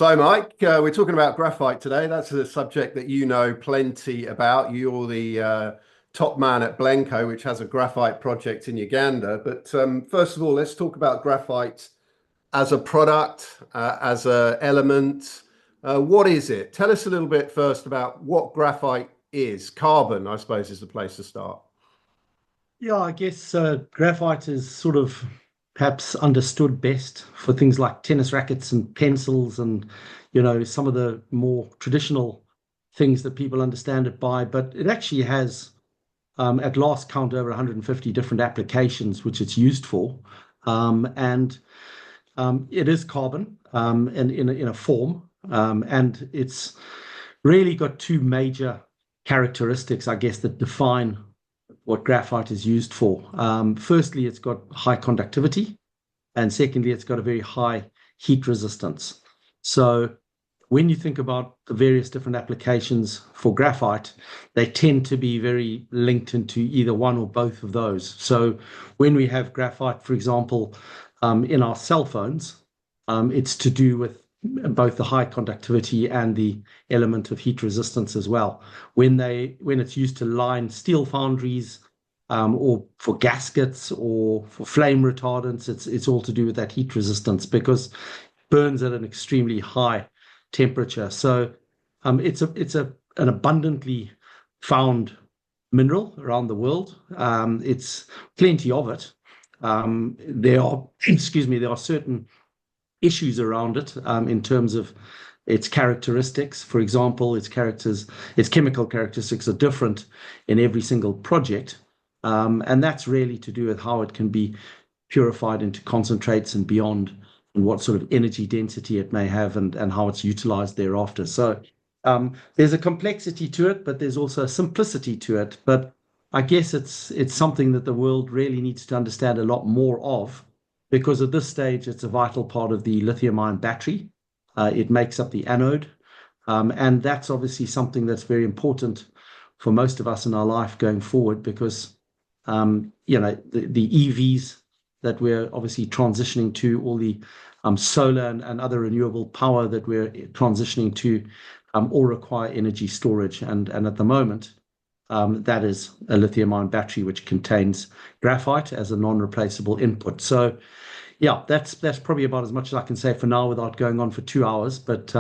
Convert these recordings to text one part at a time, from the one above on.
So, Mike, we're talking about graphite today. That's a subject that you know plenty about. You're the top man at Blencowe, which has a graphite project in Uganda. But first of all, let's talk about graphite as a product, as an element. What is it? Tell us a little bit first about what graphite is. Carbon, I suppose, is the place to start. Yeah, I guess graphite is sort of perhaps understood best for things like tennis rackets and pencils and, some of the more traditional things that people understand it by. But it actually has, at last count, over 150 different applications which it's used for. And it is carbon in a form. And it's really got two major characteristics, I guess, that define what graphite is used for. Firstly, it's got high conductivity, and secondly, it's got a very high heat resistance. So when you think about the various different applications for graphite, they tend to be very linked into either one or both of those. So when we have graphite, for example, in our cell phones, it's to do with both the high conductivity and the element of heat resistance as well. When it's used to line steel foundries, or for gaskets or for flame retardants, it's all to do with that heat resistance because it burns at an extremely high temperature. So it's an abundantly found mineral around the world. It's plenty of it. There are, excuse me, there are certain issues around it in terms of its characteristics. For example, its chemical characteristics are different in every single project. And that's really to do with how it can be purified into concentrates and beyond, and what sort of energy density it may have and how it's utilized thereafter. So there's a complexity to it, but there's also a simplicity to it. But I guess it's something that the world really needs to understand a lot more of, because at this stage, it's a vital part of the lithium-ion battery. It makes up the anode. And that's obviously something that's very important for most of us in our life going forward, because, the EVs that we're obviously transitioning to, all the solar and other renewable power that we're transitioning to, all require energy storage. And at the moment, that is a lithium-ion battery which contains graphite as a non-replaceable input. So, yeah, that's probably about as much as I can say for now without going on for 2 hours. But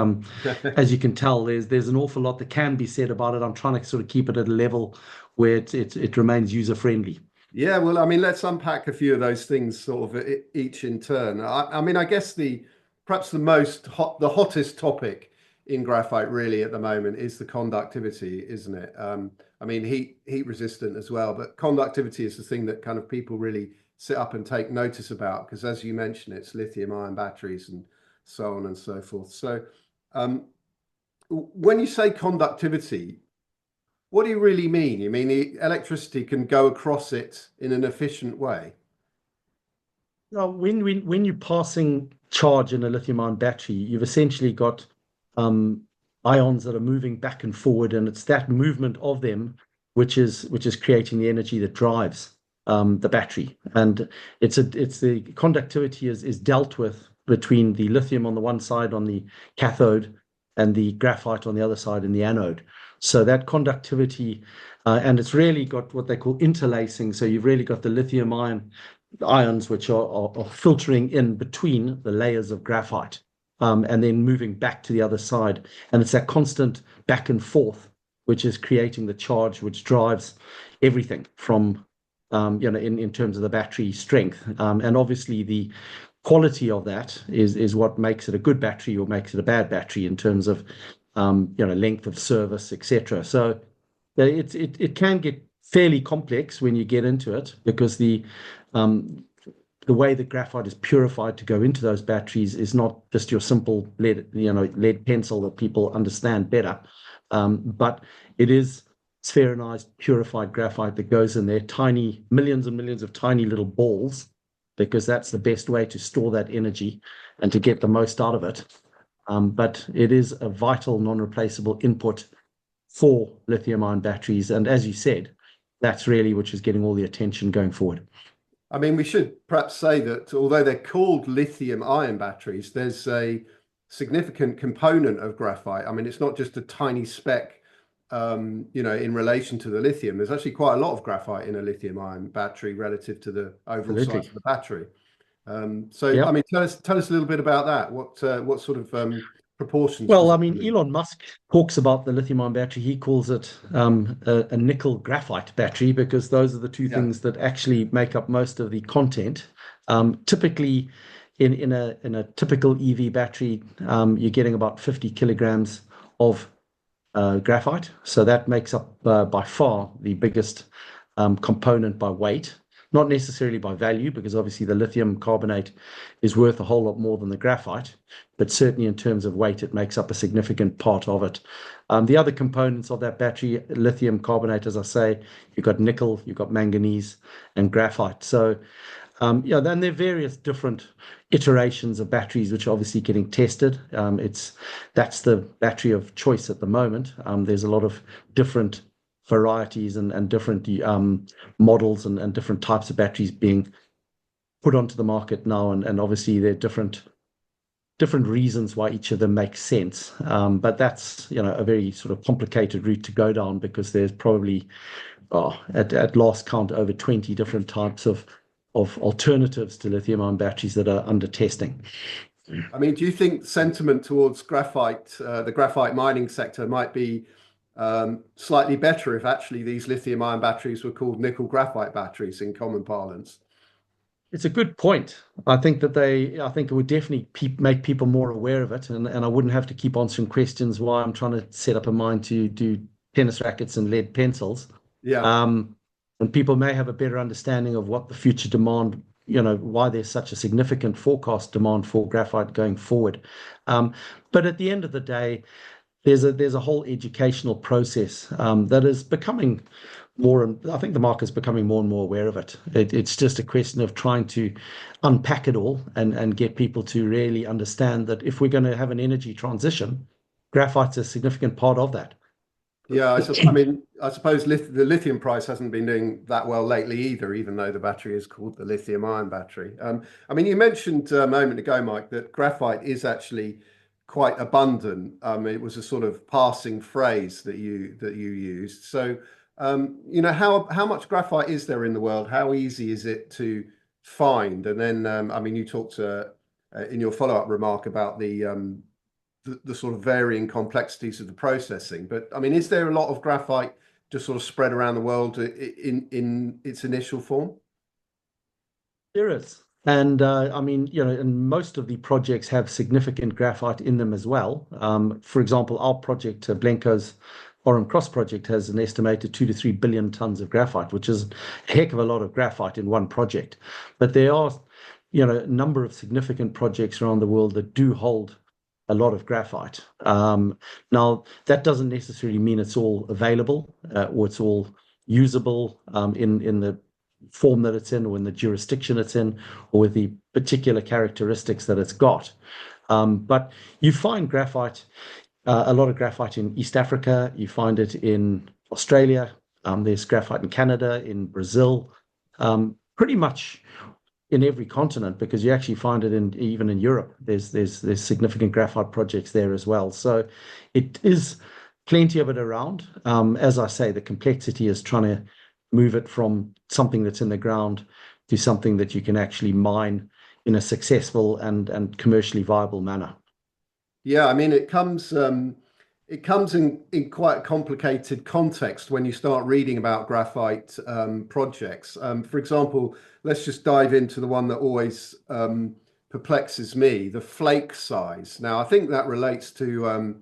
as you can tell, there's an awful lot that can be said about it. I'm trying to sort of keep it at a level where it remains user friendly. Yeah, well, I mean, let's unpack a few of those things sort of each in turn. I mean, I guess perhaps the hottest topic in graphite really at the moment is the conductivity, isn't it? I mean, heat resistant as well, but conductivity is the thing that kind of people really sit up and take notice about, because as you mentioned, it's lithium-ion batteries and so on and so forth. So when you say conductivity, what do you really mean? You mean the electricity can go across it in an efficient way? Now, when you're passing charge in a lithium-ion battery, you've essentially got ions that are moving back and forward, and it's that movement of them which is creating the energy that drives the battery. And it's the conductivity is dealt with between the lithium on the one side on the cathode and the graphite on the other side in the anode. So that conductivity, and it's really got what they call interlacing. So you've really got the lithium ions which are filtering in between the layers of graphite, and then moving back to the other side. And it's that constant back and forth which is creating the charge which drives everything from in terms of the battery strength. And obviously the quality of that is what makes it a good battery or makes it a bad battery in terms of length of service, etc. So it can get fairly complex when you get into it, because the way the graphite is purified to go into those batteries is not just your simple lead pencil that people understand better, but it is spheronized, purified graphite that goes in there, tiny millions and millions of tiny little balls, because that's the best way to store that energy and to get the most out of it. But it is a vital, non-replaceable input for lithium-ion batteries. And as you said, that's really which is getting all the attention going forward. I mean, we should perhaps say that although they're called lithium-ion batteries, there's a significant component of graphite. I mean, it's not just a tiny speck, in relation to the lithium. There's actually quite a lot of graphite in a lithium-ion battery relative to the overall size of the battery. So, I mean, tell us a little bit about that. What sort of proportions? Well, I mean, Elon Musk talks about the lithium-ion battery. He calls it a nickel graphite battery because those are the two things that actually make up most of the content. Typically, in a typical EV battery, you're getting about 50 kilograms of graphite. So that makes up by far the biggest component by weight. Not necessarily by value, because obviously the lithium carbonate is worth a whole lot more than the graphite, but certainly in terms of weight, it makes up a significant part of it. The other components of that battery, lithium carbonate, as I say, you've got nickel, you've got manganese, and graphite. So, then there are various different iterations of batteries which are obviously getting tested. That's the battery of choice at the moment. There's a lot of different varieties and different models and different types of batteries being put onto the market now, and obviously there are different reasons why each of them makes sense. But that's a very sort of complicated route to go down, because there's probably at last count over 20 different types of alternatives to lithium-ion batteries that are under testing. I mean, do you think sentiment towards graphite, the graphite mining sector, might be slightly better if actually these lithium-ion batteries were called nickel graphite batteries in common parlance? It's a good point. I think it would definitely make people more aware of it, and I wouldn't have to keep answering questions why I'm trying to set up a mine to do tennis rackets and lead pencils. And people may have a better understanding of what the future demand, why there's such a significant forecast demand for graphite going forward. But at the end of the day, there's a whole educational process that is becoming more, and I think the market's becoming more and more aware of it. It's just a question of trying to unpack it all and get people to really understand that if we're going to have an energy transition, graphite's a significant part of that. Yeah, I suppose the lithium price hasn't been doing that well lately either, even though the battery is called the lithium-ion battery. I mean, you mentioned a moment ago, Mike, that graphite is actually quite abundant. It was a sort of passing phrase that you used. So, how much graphite is there in the world? How easy is it to find? And then, you talked in your follow-up remark about the sort of varying complexities of the processing. But I mean, is there a lot of graphite just sort of spread around the world in its initial form? There is. And and most of the projects have significant graphite in them as well. For example, our project, Blencowe's Oran Cross project, has an estimated 2 to 3 billion tons of graphite, which is a heck of a lot of graphite in one project. But there are, a number of significant projects around the world that do hold a lot of graphite. Now, that doesn't necessarily mean it's all available or it's all usable in the form that it's in, or in the jurisdiction it's in, or with the particular characteristics that it's got. But you find graphite, a lot of graphite in East Africa. You find it in Australia. There's graphite in Canada, in Brazil, pretty much in every continent, because you actually find it even in Europe. There's significant graphite projects there as well. So it is plenty of it around. As I say, the complexity is trying to move it from something that's in the ground to something that you can actually mine in a successful and commercially viable manner. Yeah, I mean, it comes in quite a complicated context when you start reading about graphite projects. For example, let's just dive into the one that always perplexes me, the flake size. Now, I think that relates to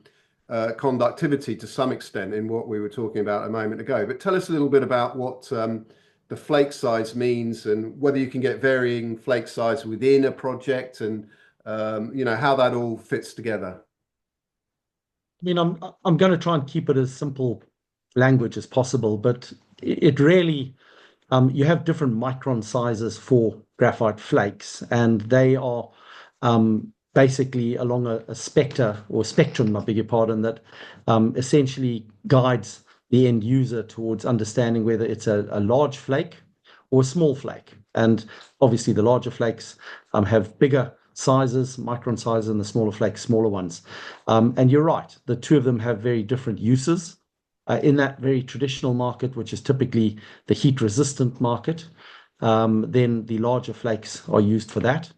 conductivity to some extent in what we were talking about a moment ago. But tell us a little bit about what the flake size means, and whether you can get varying flake size within a project, and how that all fits together. I mean, I'm going to try and keep it as simple language as possible, but it really, you have different micron sizes for graphite flakes, and they are basically along a spectrum, I beg your pardon, that essentially guides the end user towards understanding whether it's a large flake or a small flake. And obviously the larger flakes have bigger sizes, micron sizes, and the smaller flakes, smaller ones. And you're right, the two of them have very different uses. In that very traditional market, which is typically the heat-resistant market, then the larger flakes are used for that.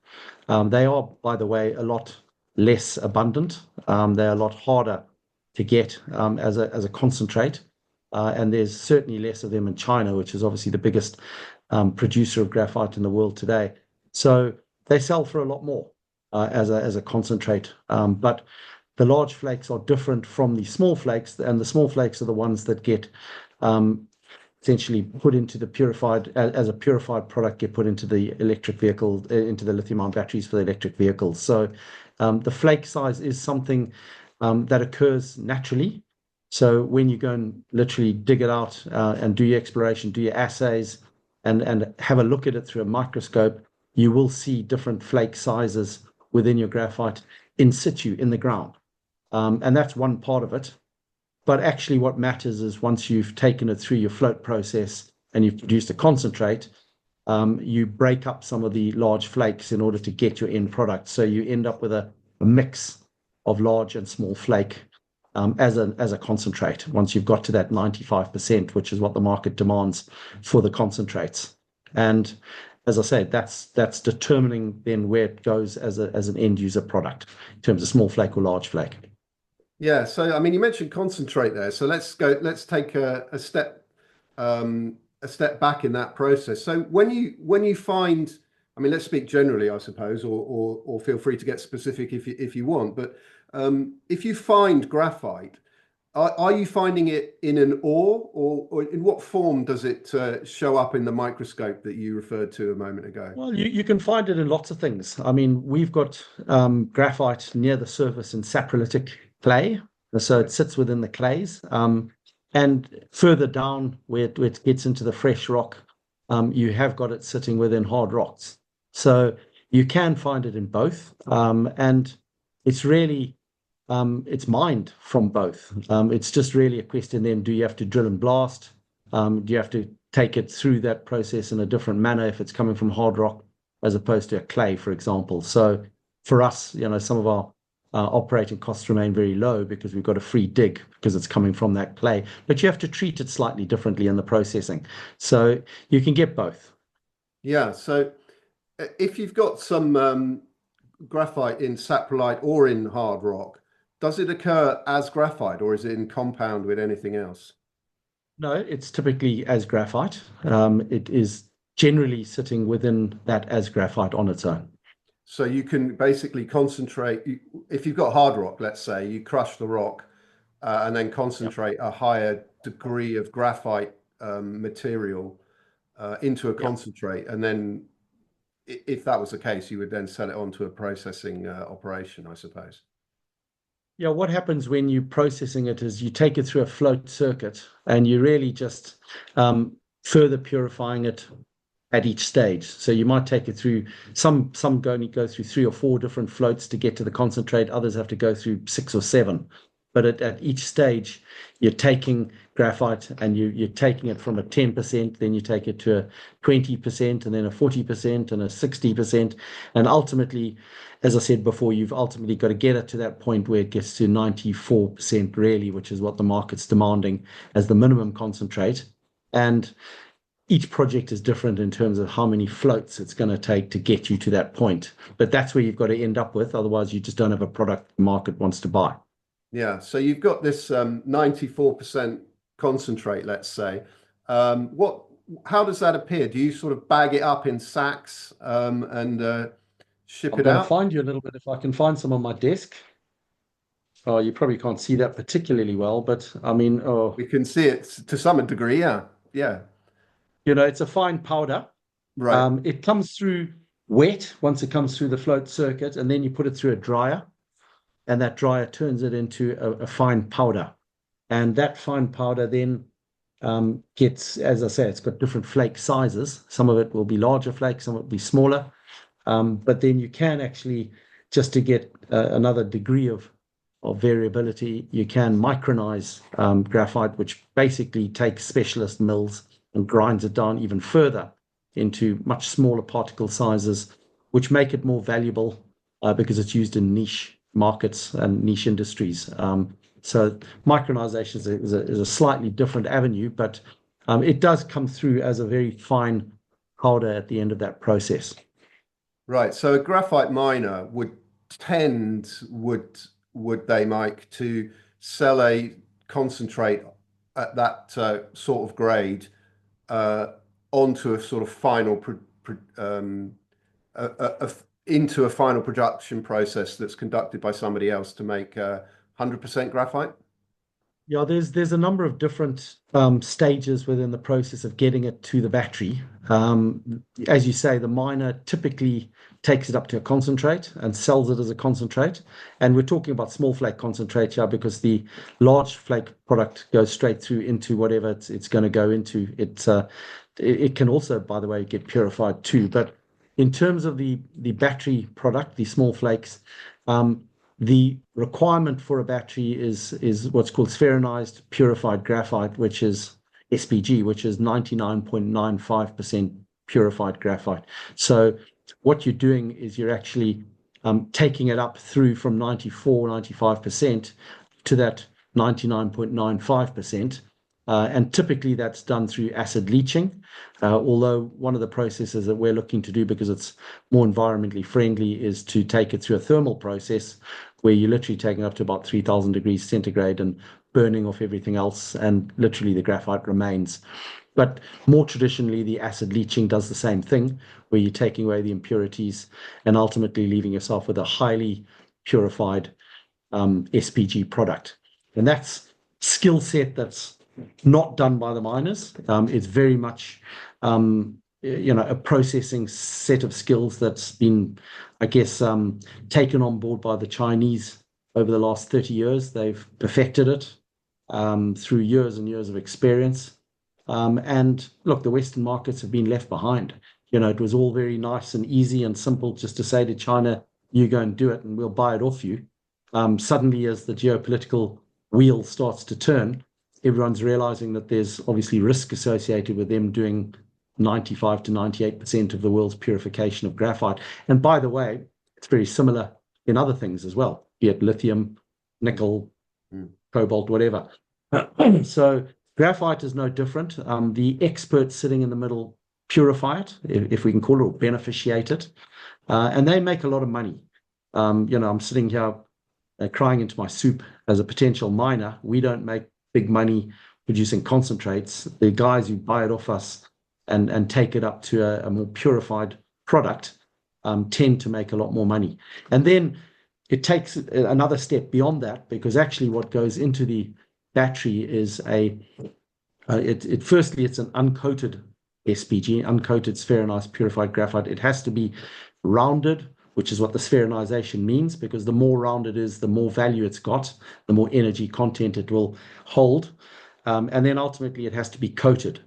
They are, by the way, a lot less abundant. They're a lot harder to get as a concentrate. And there's certainly less of them in China, which is obviously the biggest producer of graphite in the world today. So they sell for a lot more as a concentrate. But the large flakes are different from the small flakes, and the small flakes are the ones that get essentially put into the purified, as a purified product, get put into the electric vehicle, into the lithium-ion batteries for the electric vehicles. So the flake size is something that occurs naturally. So when you go and literally dig it out and do your exploration, do your assays, and have a look at it through a microscope, you will see different flake sizes within your graphite in situ, in the ground. And that's one part of it. But actually what matters is once you've taken it through your float process and you've produced a concentrate, you break up some of the large flakes in order to get your end product. So you end up with a mix of large and small flake as a concentrate once you've got to that 95%, which is what the market demands for the concentrates. And as I said, that's determining then where it goes as an end user product in terms of small flake or large flake. Yeah, so I mean, you mentioned concentrate there. So let's take a step back in that process. So when you find, I mean, let's speak generally, I suppose, or feel free to get specific if you want. But if you find graphite, are you finding it in an ore, or in what form does it show up in the microscope that you referred to a moment ago? Well, you can find it in lots of things. I mean, we've got graphite near the surface in saprolitic clay, so it sits within the clays. And further down where it gets into the fresh rock, you have got it sitting within hard rocks. So you can find it in both, and it's really it's mined from both. It's just really a question then: do you have to drill and blast? Do you have to take it through that process in a different manner if it's coming from hard rock as opposed to a clay, for example? So for us, some of our operating costs remain very low because we've got a free dig because it's coming from that clay, but you have to treat it slightly differently in the processing. So you can get both. Yeah. So if you've got some graphite in saprolite or in hard rock, does it occur as graphite or is it in compound with anything else? No, it's typically as graphite. It is generally sitting within that as graphite on its own. So you can basically concentrate, if you've got hard rock, let's say, you crush the rock and then concentrate a higher degree of graphite material into a concentrate. And then if that was the case, you would then sell it on to a processing operation, I suppose. Yeah, what happens when you're processing it is you take it through a float circuit and you really just further purifying it at each stage. So you might take it through, some only go through 3 or 4 different floats to get to the concentrate. Others have to go through 6 or 7. But at each stage, you're taking graphite and you're taking it from a 10%, then you take it to a 20%, and then a 40% and a 60%. And ultimately, as I said before, you've ultimately got to get it to that point where it gets to 94% really, which is what the market's demanding as the minimum concentrate. And each project is different in terms of how many floats it's going to take to get you to that point. But that's where you've got to end up with. Otherwise, you just don't have a product the market wants to buy. Yeah, so you've got this 94% concentrate, let's say. How does that appear? Do you sort of bag it up in sacks and ship I'm it going to out? find you a little bit if I can find some on my desk. Oh, you probably can't see that particularly well, but I mean, We can see it to some degree, yeah. Yeah, it's a fine powder. right. It comes through wet once it comes through the float circuit, and then you put it through a dryer, and that dryer turns it into a fine powder. And that fine powder then gets, as I say, it's got different flake sizes. Some of it will be larger flakes, some will be smaller. But then you can actually, just to get another degree of variability, you can micronize graphite, which basically takes specialist mills and grinds it down even further into much smaller particle sizes, which make it more valuable because it's used in niche markets and niche industries. So micronization is a slightly different avenue, but it does come through as a very fine powder at the end of that process. Right. So a graphite miner would tend, would they, Mike, to sell a concentrate at that sort of grade onto a sort of final into a final production process that's conducted by somebody else to make 100% graphite? Yeah, there's a number of different stages within the process of getting it to the battery. As you say, the miner typically takes it up to a concentrate and sells it as a concentrate. And we're talking about small flake concentrate here because the large flake product goes straight through into whatever it's going to go into. It can also, by the way, get purified too. But in terms of the battery product, the small flakes, the requirement for a battery is what's called spheronized purified graphite, which is SPG, which is 99.95% purified graphite. So what you're doing is you're actually taking it up through from 95% to that 99.95%. And typically that's done through acid leaching, although one of the processes that we're looking to do, because it's more environmentally friendly, is to take it through a thermal process where you're literally taking up to about 3,000 degrees centigrade and burning off everything else, and literally the graphite remains. But more traditionally, the acid leaching does the same thing, where you're taking away the impurities and ultimately leaving yourself with a highly purified SPG product. And that's skill set that's not done by the miners. It's very much a processing set of skills that's been, I guess, taken on board by the Chinese over the last 30 years. They've perfected it through years and years of experience. And look, the Western markets have been left behind. It was all very nice and easy and simple just to say to China, you go and do it and we'll buy it off you. Suddenly, as the geopolitical wheel starts to turn, everyone's realizing that there's obviously risk associated with them doing 95 to 98% of the world's purification of graphite. And by the way, it's very similar in other things as well, be it lithium, nickel, cobalt, whatever. So graphite is no different. The experts sitting in the middle purify it, if we can call it, or beneficiate it. And they make a lot of money. I'm sitting here crying into my soup as a potential miner. We don't make big money producing concentrates. The guys who buy it off us and take it up to a more purified product tend to make a lot more money. And then it takes another step beyond that, because actually what goes into the battery is firstly, it's an uncoated SPG, uncoated spheronized purified graphite. It has to be rounded, which is what the spheronization means, because the more round it is, the more value it's got, the more energy content it will hold. And then ultimately it has to be coated.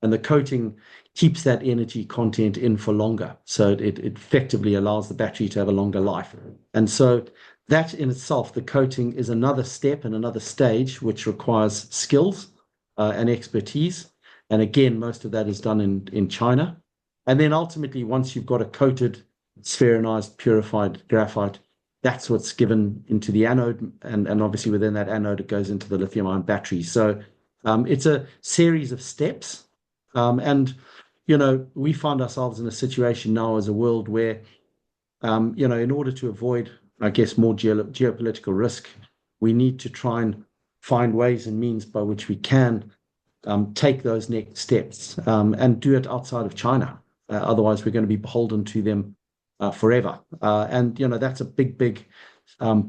And the coating keeps that energy content in for longer. So it effectively allows the battery to have a longer life. And so that in itself, the coating is another step and another stage, which requires skills and expertise. And again, most of that is done in China. And then ultimately, once you've got a coated spheronized purified graphite, that's what's given into the anode. And obviously within that anode, it goes into the lithium ion battery. So it's a series of steps. And we find ourselves in a situation now as a world where, in order to avoid, I guess, more geopolitical risk, we need to try and find ways and means by which we can take those next steps and do it outside of China. Otherwise, we're going to be beholden to them forever. And that's a big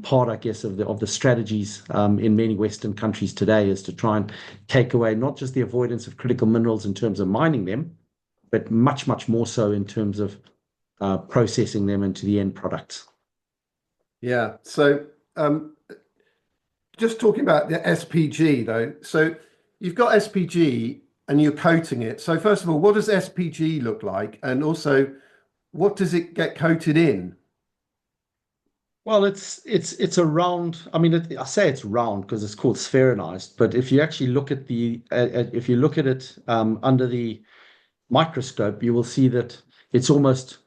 part, I guess, of the strategies in many Western countries today, is to try and take away not just the avoidance of critical minerals in terms of mining them, but much more so in terms of processing them into the end products. Yeah. So just talking about the SPG though. So you've got SPG and you're coating it. So first of all, what does SPG look like? And also, what does it get coated in? Well, it's a round. I mean, I say it's round because it's called spheronized. But if you actually look at it under the microscope, you will see that it's almost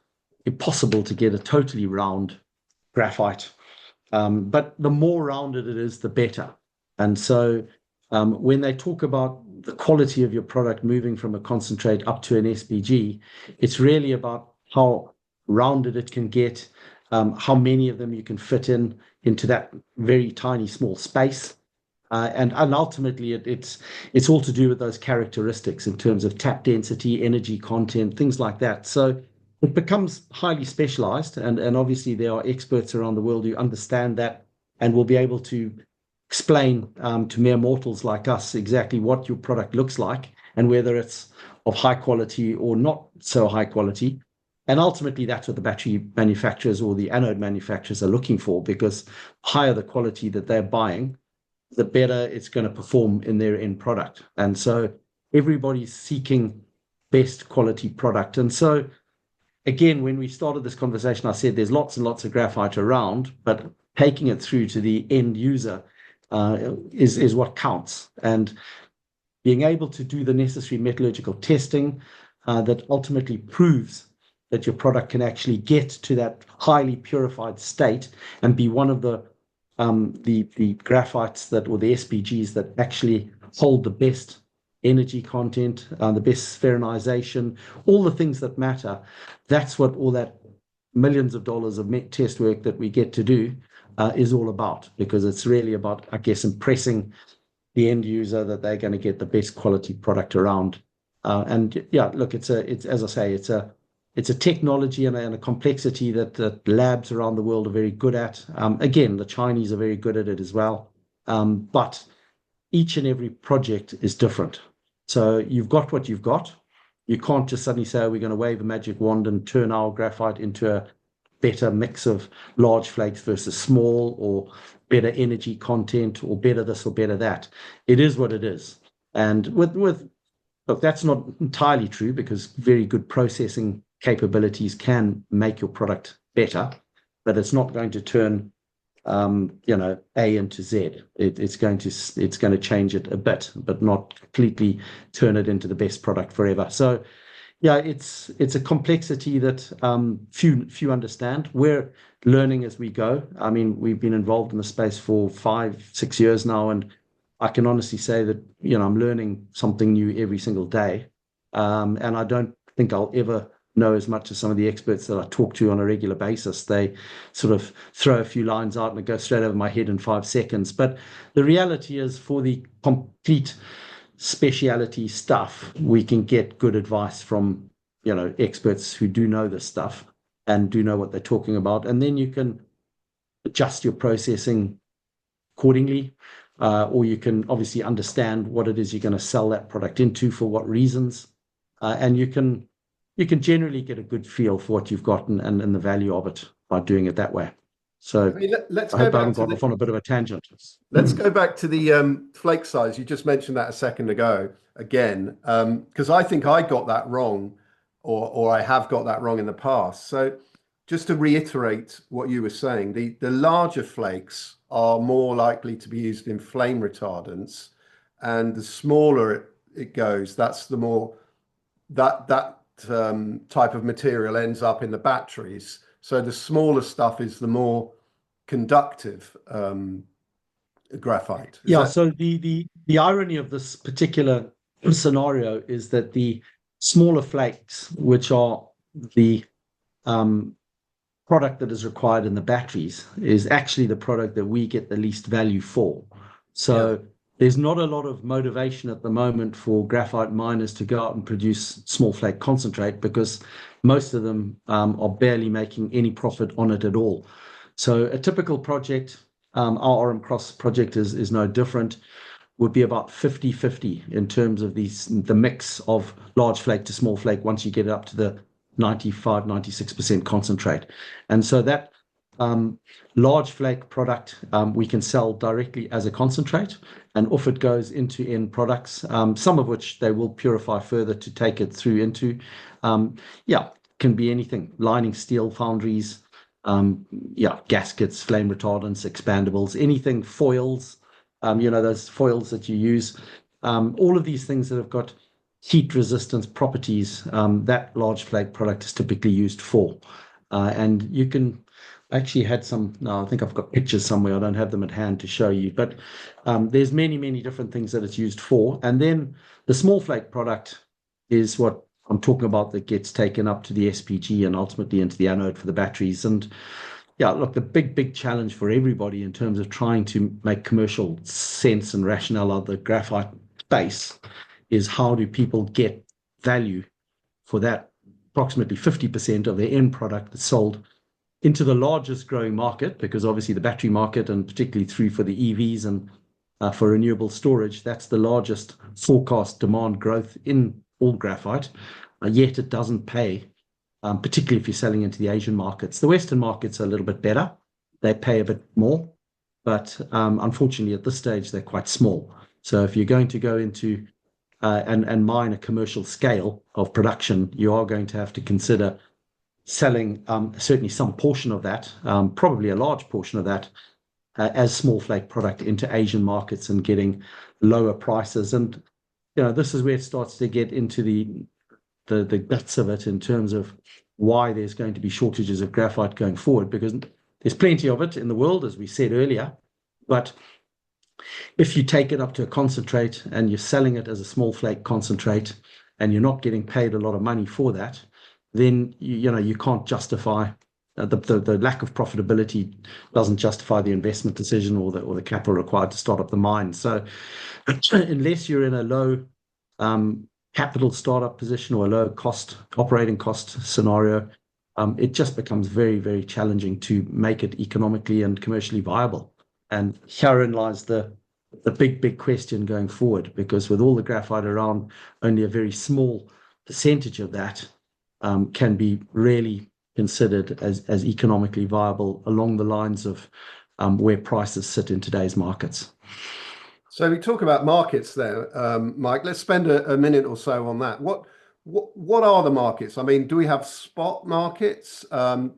impossible to get a totally round graphite. But the more rounded it is, the better. And so when they talk about the quality of your product moving from a concentrate up to an SPG, it's really about how rounded it can get, how many of them you can fit into that very tiny small space. And ultimately, it's all to do with those characteristics in terms of tap density, energy content, things like that. So it becomes highly specialized, and obviously there are experts around the world who understand that and will be able to explain to mere mortals like us exactly what your product looks like and whether it's of high quality or not so high quality. And ultimately, that's what the battery manufacturers or the anode manufacturers are looking for, because higher the quality that they're buying, the better it's going to perform in their end product. And so everybody's seeking best quality product. And so again, when we started this conversation, I said there's lots and lots of graphite around, but taking it through to the end user is what counts. And being able to do the necessary metallurgical testing that ultimately proves that your product can actually get to that highly purified state and be one of the graphites or the SPGs that actually hold the best energy content, the best spheronization, all the things that matter. That's what all that millions of dollars of test work that we get to do is all about, because it's really about, I guess, impressing the end user that they're going to get the best quality product around. And yeah, look, it's as I say, it's a technology and a complexity that labs around the world are very good at. Again, the Chinese are very good at it as well. But each and every project is different. So you've got what you've got. You can't just suddenly say, oh, we're going to wave a magic wand and turn our graphite into a better mix of large flakes versus small, or better energy content, or better this or better that. It is what it is. And look, that's not entirely true, because very good processing capabilities can make your product better, but it's not going to turn A into Z. It's going to change it a bit, but not completely turn it into the best product forever. So yeah, it's a complexity that few understand. We're learning as we go. I mean, we've been involved in the space for 5-6 years now, and I can honestly say that I'm learning something new every single day, and I don't think I'll ever know as much as some of the experts that I talk to on a regular basis. They sort of throw a few lines out and it goes straight over my head in 5 seconds. But the reality is, for the complete speciality stuff, we can get good advice from experts who do know this stuff and do know what they're talking about, and then you can adjust your processing accordingly, or you can obviously understand what it is you're going to sell that product into, for what reasons, and you can generally get a good feel for what you've got and the value of it by doing it that way. So I mean, I hope I haven't gone off on a bit of a tangent. Let's go back to the flake size. You just mentioned that a second ago again, because I think I got that wrong, or I have got that wrong in the past. So just to reiterate what you were saying, the larger flakes are more likely to be used in flame retardants, and the smaller it goes, that's the more that type of material ends up in the batteries. So the smaller stuff is the more conductive graphite. So the irony of this particular scenario is that the smaller flakes, which are the product that is required in the batteries, is actually the product that we get the least value for. So there's not a lot of motivation at the moment for graphite miners to go out and produce small flake concentrate, because most of them are barely making any profit on it at all. So a typical project, our RM Cross project is no different, would be about 50-50 in terms of the mix of large flake to small flake once you get it up to the 95-96% concentrate. And so that large flake product we can sell directly as a concentrate, and off it goes into end products, some of which they will purify further to take it through into can be anything: lining steel foundries, gaskets, flame retardants, expandables, anything, foils, those foils that you use, all of these things that have got heat resistance properties, that large flake product is typically used for. And you can actually had some. No, I think I've got pictures somewhere. I don't have them at hand to show you, but there's many, many different things that it's used for. And then the small flake product is what I'm talking about that gets taken up to the SPG and ultimately into the anode for the batteries. And yeah, look, the big, big challenge for everybody in terms of trying to make commercial sense and rationale of the graphite space is how do people get value for that approximately 50% of their end product that's sold into the largest growing market, because obviously the battery market, and particularly through for the EVs and for renewable storage, that's the largest forecast demand growth in all graphite. Yet it doesn't pay, particularly if you're selling into the Asian markets. The Western markets are a little bit better. They pay a bit more, but unfortunately at this stage, they're quite small. So if you're going to go into and mine a commercial scale of production, you are going to have to consider selling certainly some portion of that, probably a large portion of that, as small flake product into Asian markets and getting lower prices. And this is where it starts to get into the guts of it in terms of why there's going to be shortages of graphite going forward, because there's plenty of it in the world, as we said earlier. But if you take it up to a concentrate and you're selling it as a small flake concentrate and you're not getting paid a lot of money for that, then you can't justify the lack of profitability doesn't justify the investment decision or the capital required to start up the mine. So unless you're in a low capital startup position or a low cost operating cost scenario, it just becomes very, very challenging to make it economically and commercially viable. And herein lies the big, big question going forward, because with all the graphite around, only a very small percentage of that can be really considered as economically viable along the lines of where prices sit in today's markets. So we talk about markets there, Mike. Let's spend a minute or so on that. What are the markets? I mean, do we have spot markets? Are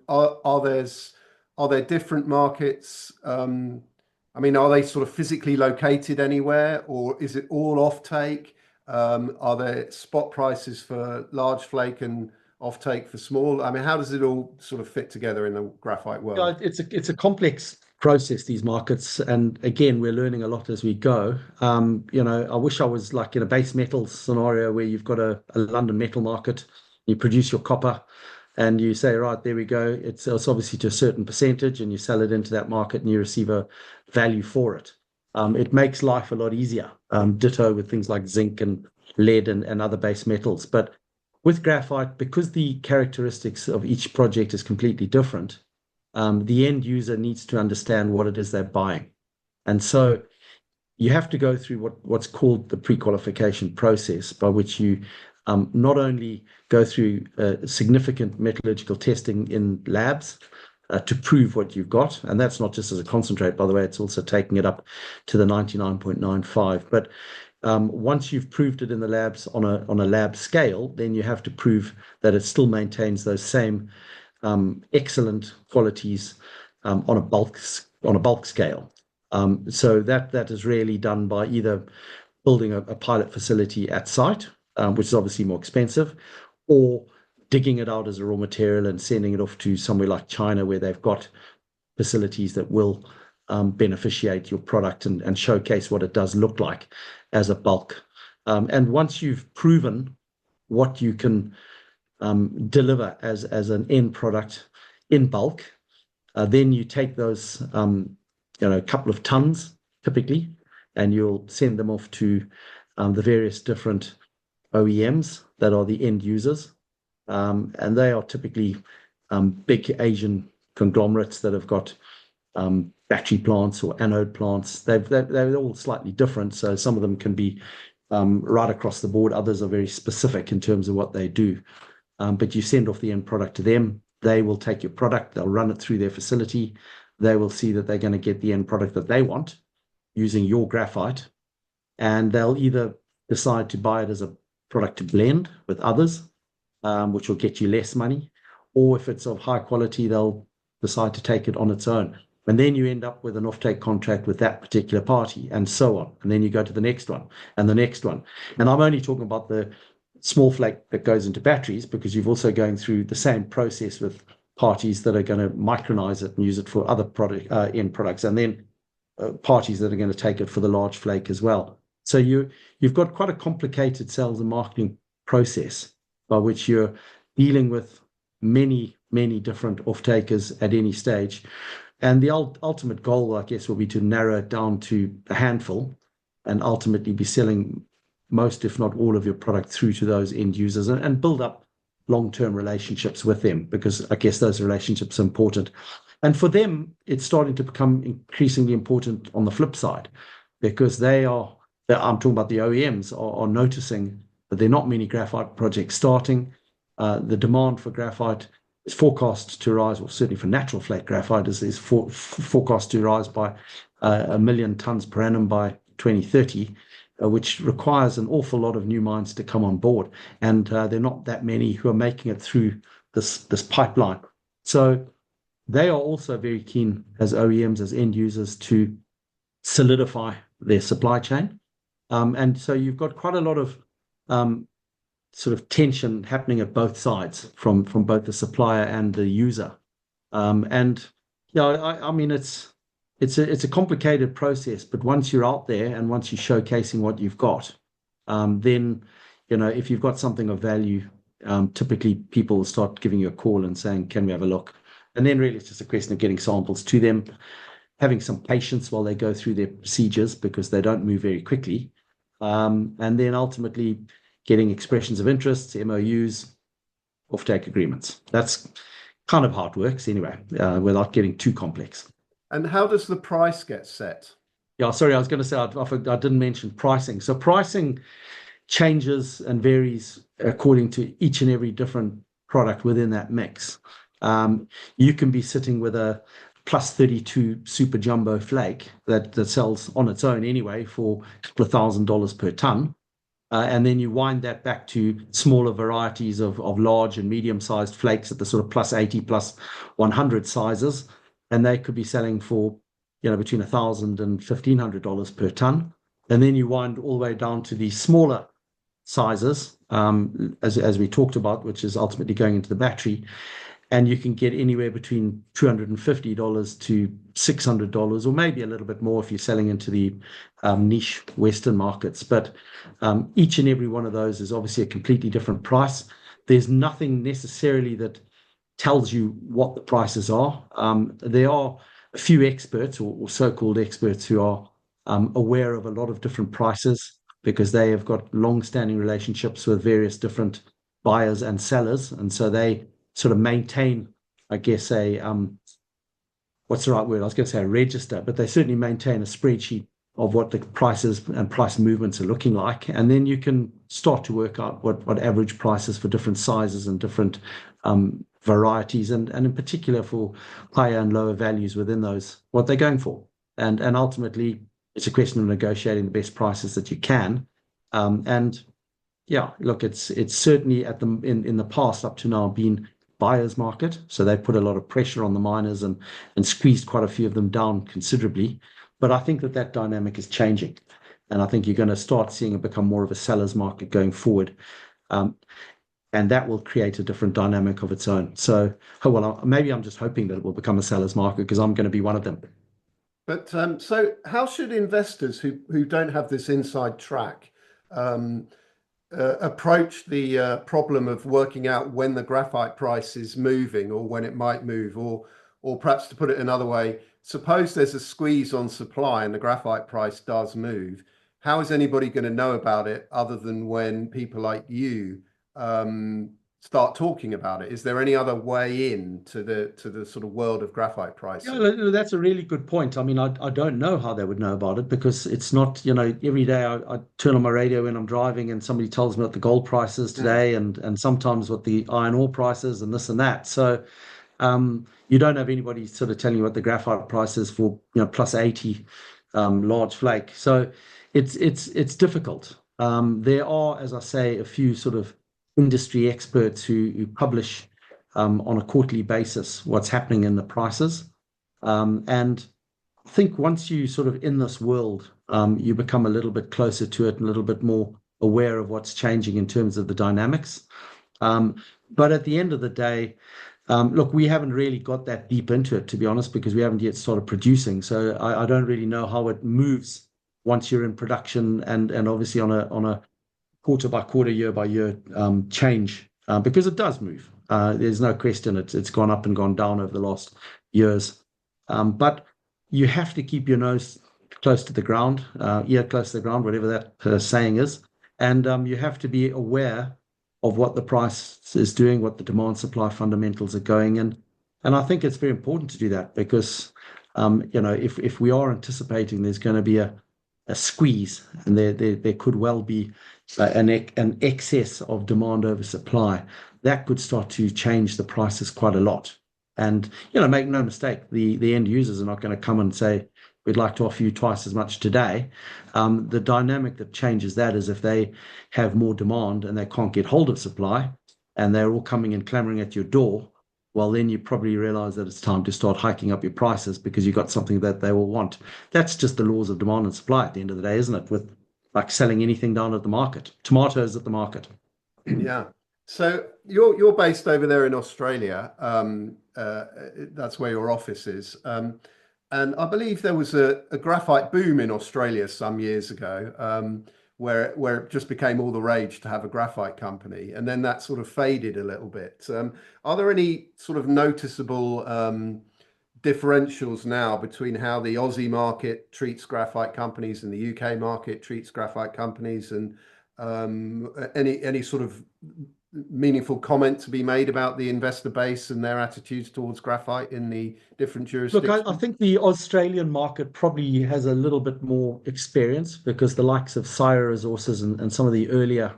there different markets? I mean, are they sort of physically located anywhere, or is it all offtake? Are there spot prices for large flake and offtake for small? I mean, how does it all sort of fit together in the graphite world? Yeah, it's a complex process, these markets, and again, we're learning a lot as we go. I wish I was like in a base metals scenario where you've got a London metal market, you produce your copper, and you say, right, there we go. It's obviously to a certain percentage, and you sell it into that market, and you receive a value for it. It makes life a lot easier. Ditto with things like zinc and lead and other base metals. But with graphite, because the characteristics of each project is completely different, the end user needs to understand what it is they're buying. And so you have to go through what's called the pre-qualification process, by which you not only go through significant metallurgical testing in labs to prove what you've got, and that's not just as a concentrate, by the way, it's also taking it up to the 99.95. But once you've proved it in the labs on a lab scale, then you have to prove that it still maintains those same excellent qualities on a bulk scale. So that is really done by either building a pilot facility at site, which is obviously more expensive, or digging it out as a raw material and sending it off to somewhere like China, where they've got facilities that will beneficiate your product and showcase what it does look like as a bulk. And once you've proven what you can deliver as an end product in bulk, then you take those a couple of tons typically, and you'll send them off to the various different OEMs that are the end users, and they are typically big Asian conglomerates that have got battery plants or anode plants. They're all slightly different, so some of them can be right across the board. Others are very specific in terms of what they do. But you send off the end product to them. They will take your product, they'll run it through their facility. They will see that they're going to get the end product that they want using your graphite, and they'll either decide to buy it as a product to blend with others, which will get you less money, or if it's of high quality, they'll decide to take it on its own. And then you end up with an offtake contract with that particular party, and so on. And then you go to the next one and the next one. And I'm only talking about the small flake that goes into batteries, because you've also going through the same process with parties that are going to micronize it and use it for other product end products, and then parties that are going to take it for the large flake as well. So you've got quite a complicated sales and marketing process by which you're dealing with many different off-takers at any stage. And the ultimate goal, I guess, will be to narrow it down to a handful and ultimately be selling most, if not all, of your product through to those end users and build up long-term relationships with them, because I guess those relationships are important. And for them, it's starting to become increasingly important on the flip side, because I'm talking about the OEMs are noticing that there are not many graphite projects starting. The demand for graphite is forecast to rise, or certainly for natural flake graphite is forecast to rise by 1 million tons per annum by 2030, which requires an awful lot of new mines to come on board. And there are not that many who are making it through this pipeline. So they are also very keen as OEMs, as end users, to solidify their supply chain. And so you've got quite a lot of sort of tension happening at both sides from both the supplier and the user. And I mean, it's a complicated process, but once you're out there and once you're showcasing what you've got, then if you've got something of value, typically people will start giving you a call and saying, "Can we have a look?" And then really it's just a question of getting samples to them, having some patience while they go through their procedures, because they don't move very quickly, and then ultimately getting expressions of interest, MOUs, off-take agreements. That's kind of how it works anyway, without getting too complex. And how does the price get set? Yeah, sorry, I was going to say, I didn't mention pricing. So pricing changes and varies according to each and every different product within that mix. You can be sitting with a plus 32 super jumbo flake that sells on its own anyway for a couple of $1,000 per ton. And then you wind that back to smaller varieties of large and medium-sized flakes at the sort of plus 80, plus 100 sizes. And they could be selling for, between $1,000 and $1,500 per ton. And then you wind all the way down to the smaller sizes, as we talked about, which is ultimately going into the battery. And you can get anywhere between $250 to $600, or maybe a little bit more if you're selling into the niche Western markets. But each and every one of those is obviously a completely different price. There's nothing necessarily that tells you what the prices are. There are a few experts or so-called experts who are aware of a lot of different prices, because they have got long-standing relationships with various different buyers and sellers. And so they sort of maintain, I guess, what's the right word? I was going to say a register, but they certainly maintain a spreadsheet of what the prices and price movements are looking like. And then you can start to work out what average prices for different sizes and different varieties, and in particular for higher and lower values within those, what they're going for. And ultimately, it's a question of negotiating the best prices that you can. And yeah, look, it's certainly in the past up to now been buyer's market. So they put a lot of pressure on the miners and squeezed quite a few of them down considerably. But I think that dynamic is changing. And I think you're going to start seeing it become more of a seller's market going forward. And that will create a different dynamic of its own. So, maybe I'm just hoping that it will become a seller's market, because I'm going to be one of them. But so how should investors who don't have this inside track approach the problem of working out when the graphite price is moving, or when it might move, or perhaps, to put it another way, suppose there's a squeeze on supply and the graphite price does move. How is anybody going to know about it other than when people like you start talking about it? Is there any other way in to the sort of world of graphite pricing? Yeah, that's a really good point. I mean, I don't know how they would know about it, because it's not, every day I turn on my radio when I'm driving and somebody tells me what the gold price is today, and sometimes what the iron ore price is, and this and that. So you don't have anybody sort of telling you what the graphite price is for, plus 80 large flake. So it's difficult. There are, as I say, a few sort of industry experts who publish on a quarterly basis what's happening in the prices. And I think once you sort of in this world, you become a little bit closer to it and a little bit more aware of what's changing in terms of the dynamics. But at the end of the day, Look, we haven't really got that deep into it, to be honest, because we haven't yet started producing. So I don't really know how it moves once you're in production and obviously on a quarter by quarter, year by year change, because it does move. There's no question it's gone up and gone down over the last years. But you have to keep your nose close to the ground, ear close to the ground, whatever that saying is. And you have to be aware of what the price is doing, what the demand supply fundamentals are going. And I think it's very important to do that because, if we are anticipating there's going to be a squeeze and there could well be an excess of demand over supply, that could start to change the prices quite a lot. And, make no mistake, the end users are not going to come and say, we'd like to offer you twice as much today. The dynamic that changes that is if they have more demand and they can't get hold of supply and they're all coming and clamoring at your door, well, then you probably realize that it's time to start hiking up your prices because you've got something that they will want. That's just the laws of demand and supply at the end of the day, isn't it? With like selling anything down at the market, tomatoes at the market. Yeah. So you're based over there in Australia. That's where your office is. And I believe there was a graphite boom in Australia some years ago, where it just became all the rage to have a graphite company, and then that sort of faded a little bit. Are there any sort of noticeable differentials now between how the Aussie market treats graphite companies and the UK market treats graphite companies, and any sort of meaningful comment to be made about the investor base and their attitudes towards graphite in the different jurisdictions? Look, I think the Australian market probably has a little bit more experience because the likes of Sire Resources and some of the earlier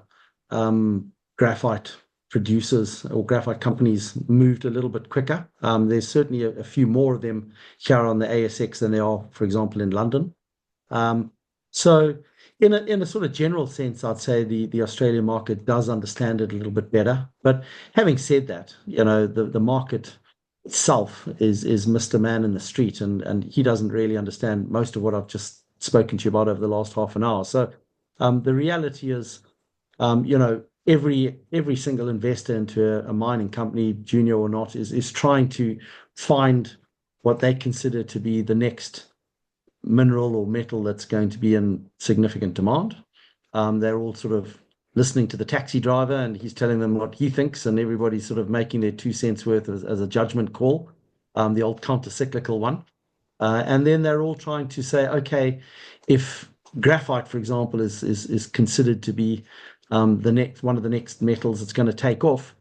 graphite producers or graphite companies moved a little bit quicker. There's certainly a few more of them here on the ASX than there are, for example, in London. So in a sort of general sense, I'd say the Australian market does understand it a little bit better. But having said that, the market itself is Mr. Man in the street, and he doesn't really understand most of what I've just spoken to you about over the last half an hour. So the reality is, every single investor into a mining company, junior or not, is trying to find what they consider to be the next mineral or metal that's going to be in significant demand. They're all sort of listening to the taxi driver and he's telling them what he thinks, and everybody's sort of making their 2 cents worth as a judgment call, the old counter-cyclical one. And then they're all trying to say, okay, if graphite, for example, is considered to be one of the next metals that's going to take off,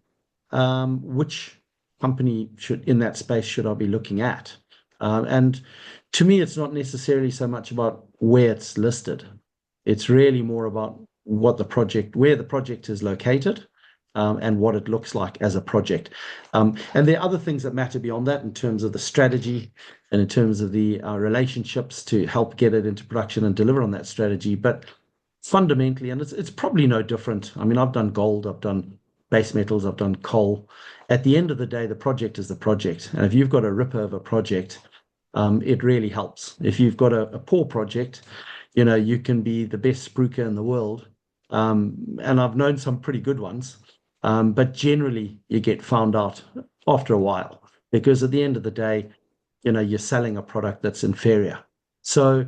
which company in that space should I be looking at? And to me, it's not necessarily so much about where it's listed. It's really more about where the project is located, and what it looks like as a project. And there are other things that matter beyond that in terms of the strategy and in terms of the relationships to help get it into production and deliver on that strategy. But fundamentally, and it's probably no different. I mean, I've done gold, I've done base metals, I've done coal. At the end of the day, the project is the project. And if you've got a ripper of a project, it really helps. If you've got a poor project, you can be the best spruiker in the world. And I've known some pretty good ones. But generally, you get found out after a while because at the end of the day, you're selling a product that's inferior. So,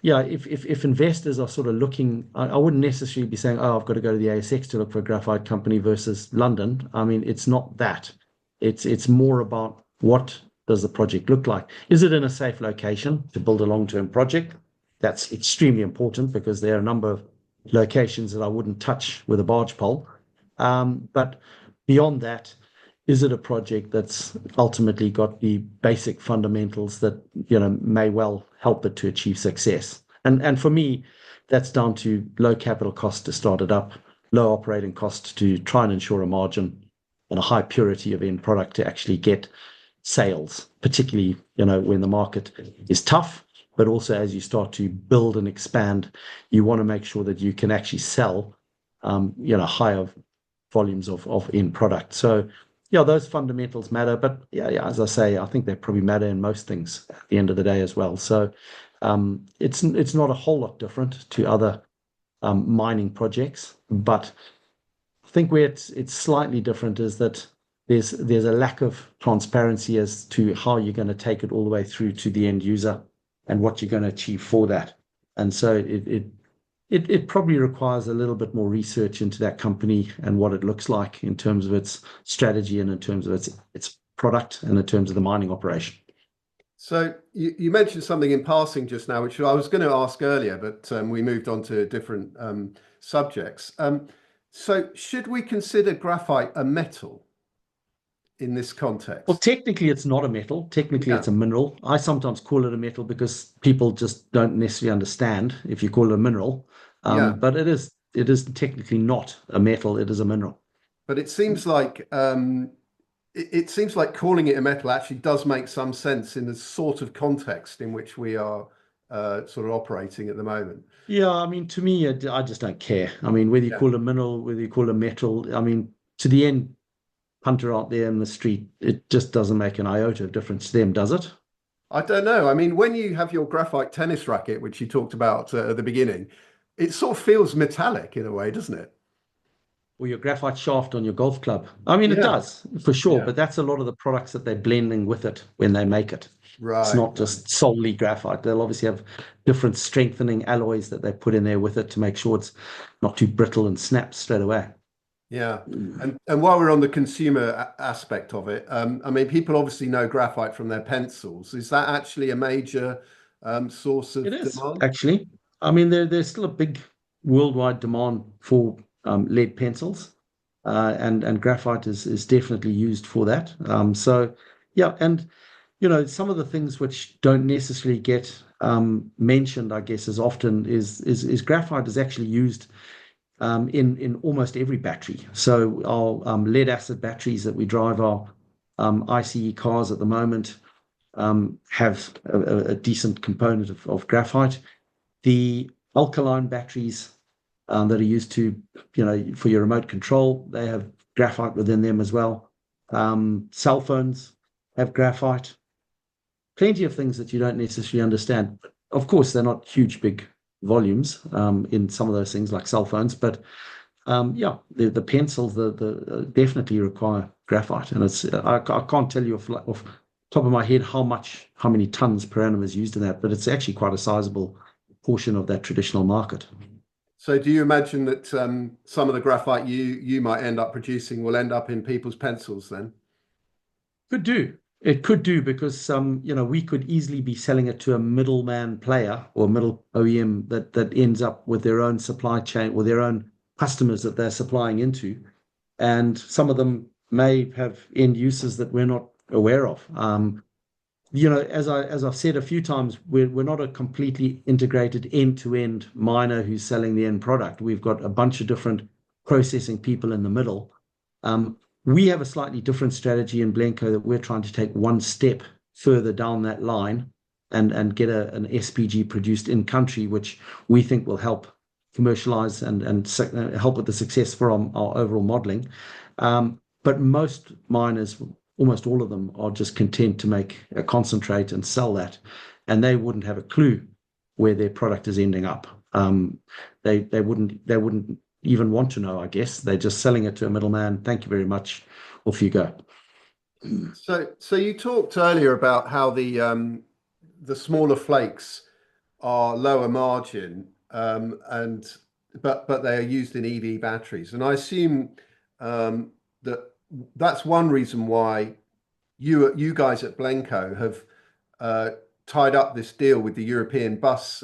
yeah, if investors are sort of looking, I wouldn't necessarily be saying, oh, I've got to go to the ASX to look for a graphite company versus London. I mean, it's not that. It's more about what does the project look like? Is it in a safe location to build a long-term project? That's extremely important because there are a number of locations that I wouldn't touch with a barge pole. But beyond that, is it a project that's ultimately got the basic fundamentals that may well help it to achieve success? And for me, that's down to low capital cost to start it up, low operating cost to try and ensure a margin, and a high purity of end product to actually get sales, particularly when the market is tough. But also as you start to build and expand, you want to make sure that you can actually sell higher volumes of end product. So yeah, those fundamentals matter, but yeah, as I say, I think they probably matter in most things at the end of the day as well. So it's not a whole lot different to other mining projects, but I think where it's slightly different is that there's a lack of transparency as to how you're going to take it all the way through to the end user and what you're going to achieve for that. And so it probably requires a little bit more research into that company and what it looks like in terms of its strategy and in terms of its product and in terms of the mining operation. So you mentioned something in passing just now, which I was going to ask earlier, but we moved on to different subjects. So should we consider graphite a metal in this Well, context? technically, it's not a metal. Technically, Yeah, it's a mineral. I sometimes call it a metal because people just don't necessarily understand if you call it a mineral. yeah. But it is technically not a metal. It is a mineral. But it seems like it seems like calling it a metal actually does make some sense in the sort of context in which we are sort of operating at the moment. Yeah, I mean, to me, I just don't care. I mean, whether you Yeah. call it a mineral, whether you call it a metal, I mean, to the end punter out there in the street, it just doesn't make an iota of difference to them, does it? I don't know. I mean, when you have your graphite tennis racket, which you talked about at the beginning, it sort of feels metallic in a way, doesn't it? Or your graphite shaft on your golf club. I mean, it Yeah. does for sure, Yeah. but that's a lot of the products that they're blending with it when they make it. It's Right. not Right. just solely graphite. They'll obviously have different strengthening alloys that they put in there with it to make sure it's not too brittle and snaps straight away. Yeah. And while we're on the consumer aspect of it, I mean, people obviously know graphite from their pencils. Is that actually a major source It of is demand? actually. I mean, there's still a big worldwide demand for lead pencils, and graphite is definitely used for that. So yeah, and some of the things which don't necessarily get mentioned, I guess, as often is graphite is actually used in almost every battery. So our lead acid batteries that we drive our ICE cars at the moment have a decent component of graphite. The alkaline batteries that are used to, for your remote control, they have graphite within them as well. Cell phones have graphite. Plenty of things that you don't necessarily understand. Of course, they're not huge, big volumes in some of those things like cell phones, but yeah, the pencils the definitely require graphite, and I can't tell you off top of my head how many tons per annum is used in that, but it's actually quite a sizable portion of that traditional market. So do you imagine that some of the graphite you might end up producing will end up in people's pencils then? Could do. It could do because we could easily be selling it to a middleman player or middle OEM that ends up with their own supply chain or their own customers that they're supplying into, and some of them may have end uses that we're not aware of. As I've said a few times, we're not a completely integrated end-to-end miner who's selling the end product. We've got a bunch of different processing people in the middle. We have a slightly different strategy in Blencowe that we're trying to take one step further down that line and get an SPG produced in country, which we think will help commercialize and help with the success for our overall modeling. But most miners, almost all of them, are just content to make a concentrate and sell that, and they wouldn't have a clue where their product is ending up. They wouldn't even want to know, I guess. They're just selling it to a middleman. Thank you very much. Off you go. So you talked earlier about how the smaller flakes are lower margin, and but they are used in EV batteries, and I assume that that's one reason why you guys at Blencowe have uh, tied up this deal with the European bus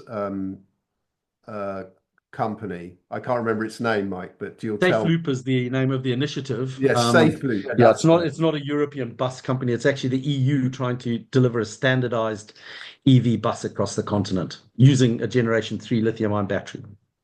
uh, company. I can't remember its name, Mike, but you'll Safe tell. Loop is the name of the initiative. Yes, Safe Loop. Yeah, That's right. it's not a European bus company. It's actually the EU trying to deliver a standardized EV bus across the continent using a Generation 3 lithium-ion battery.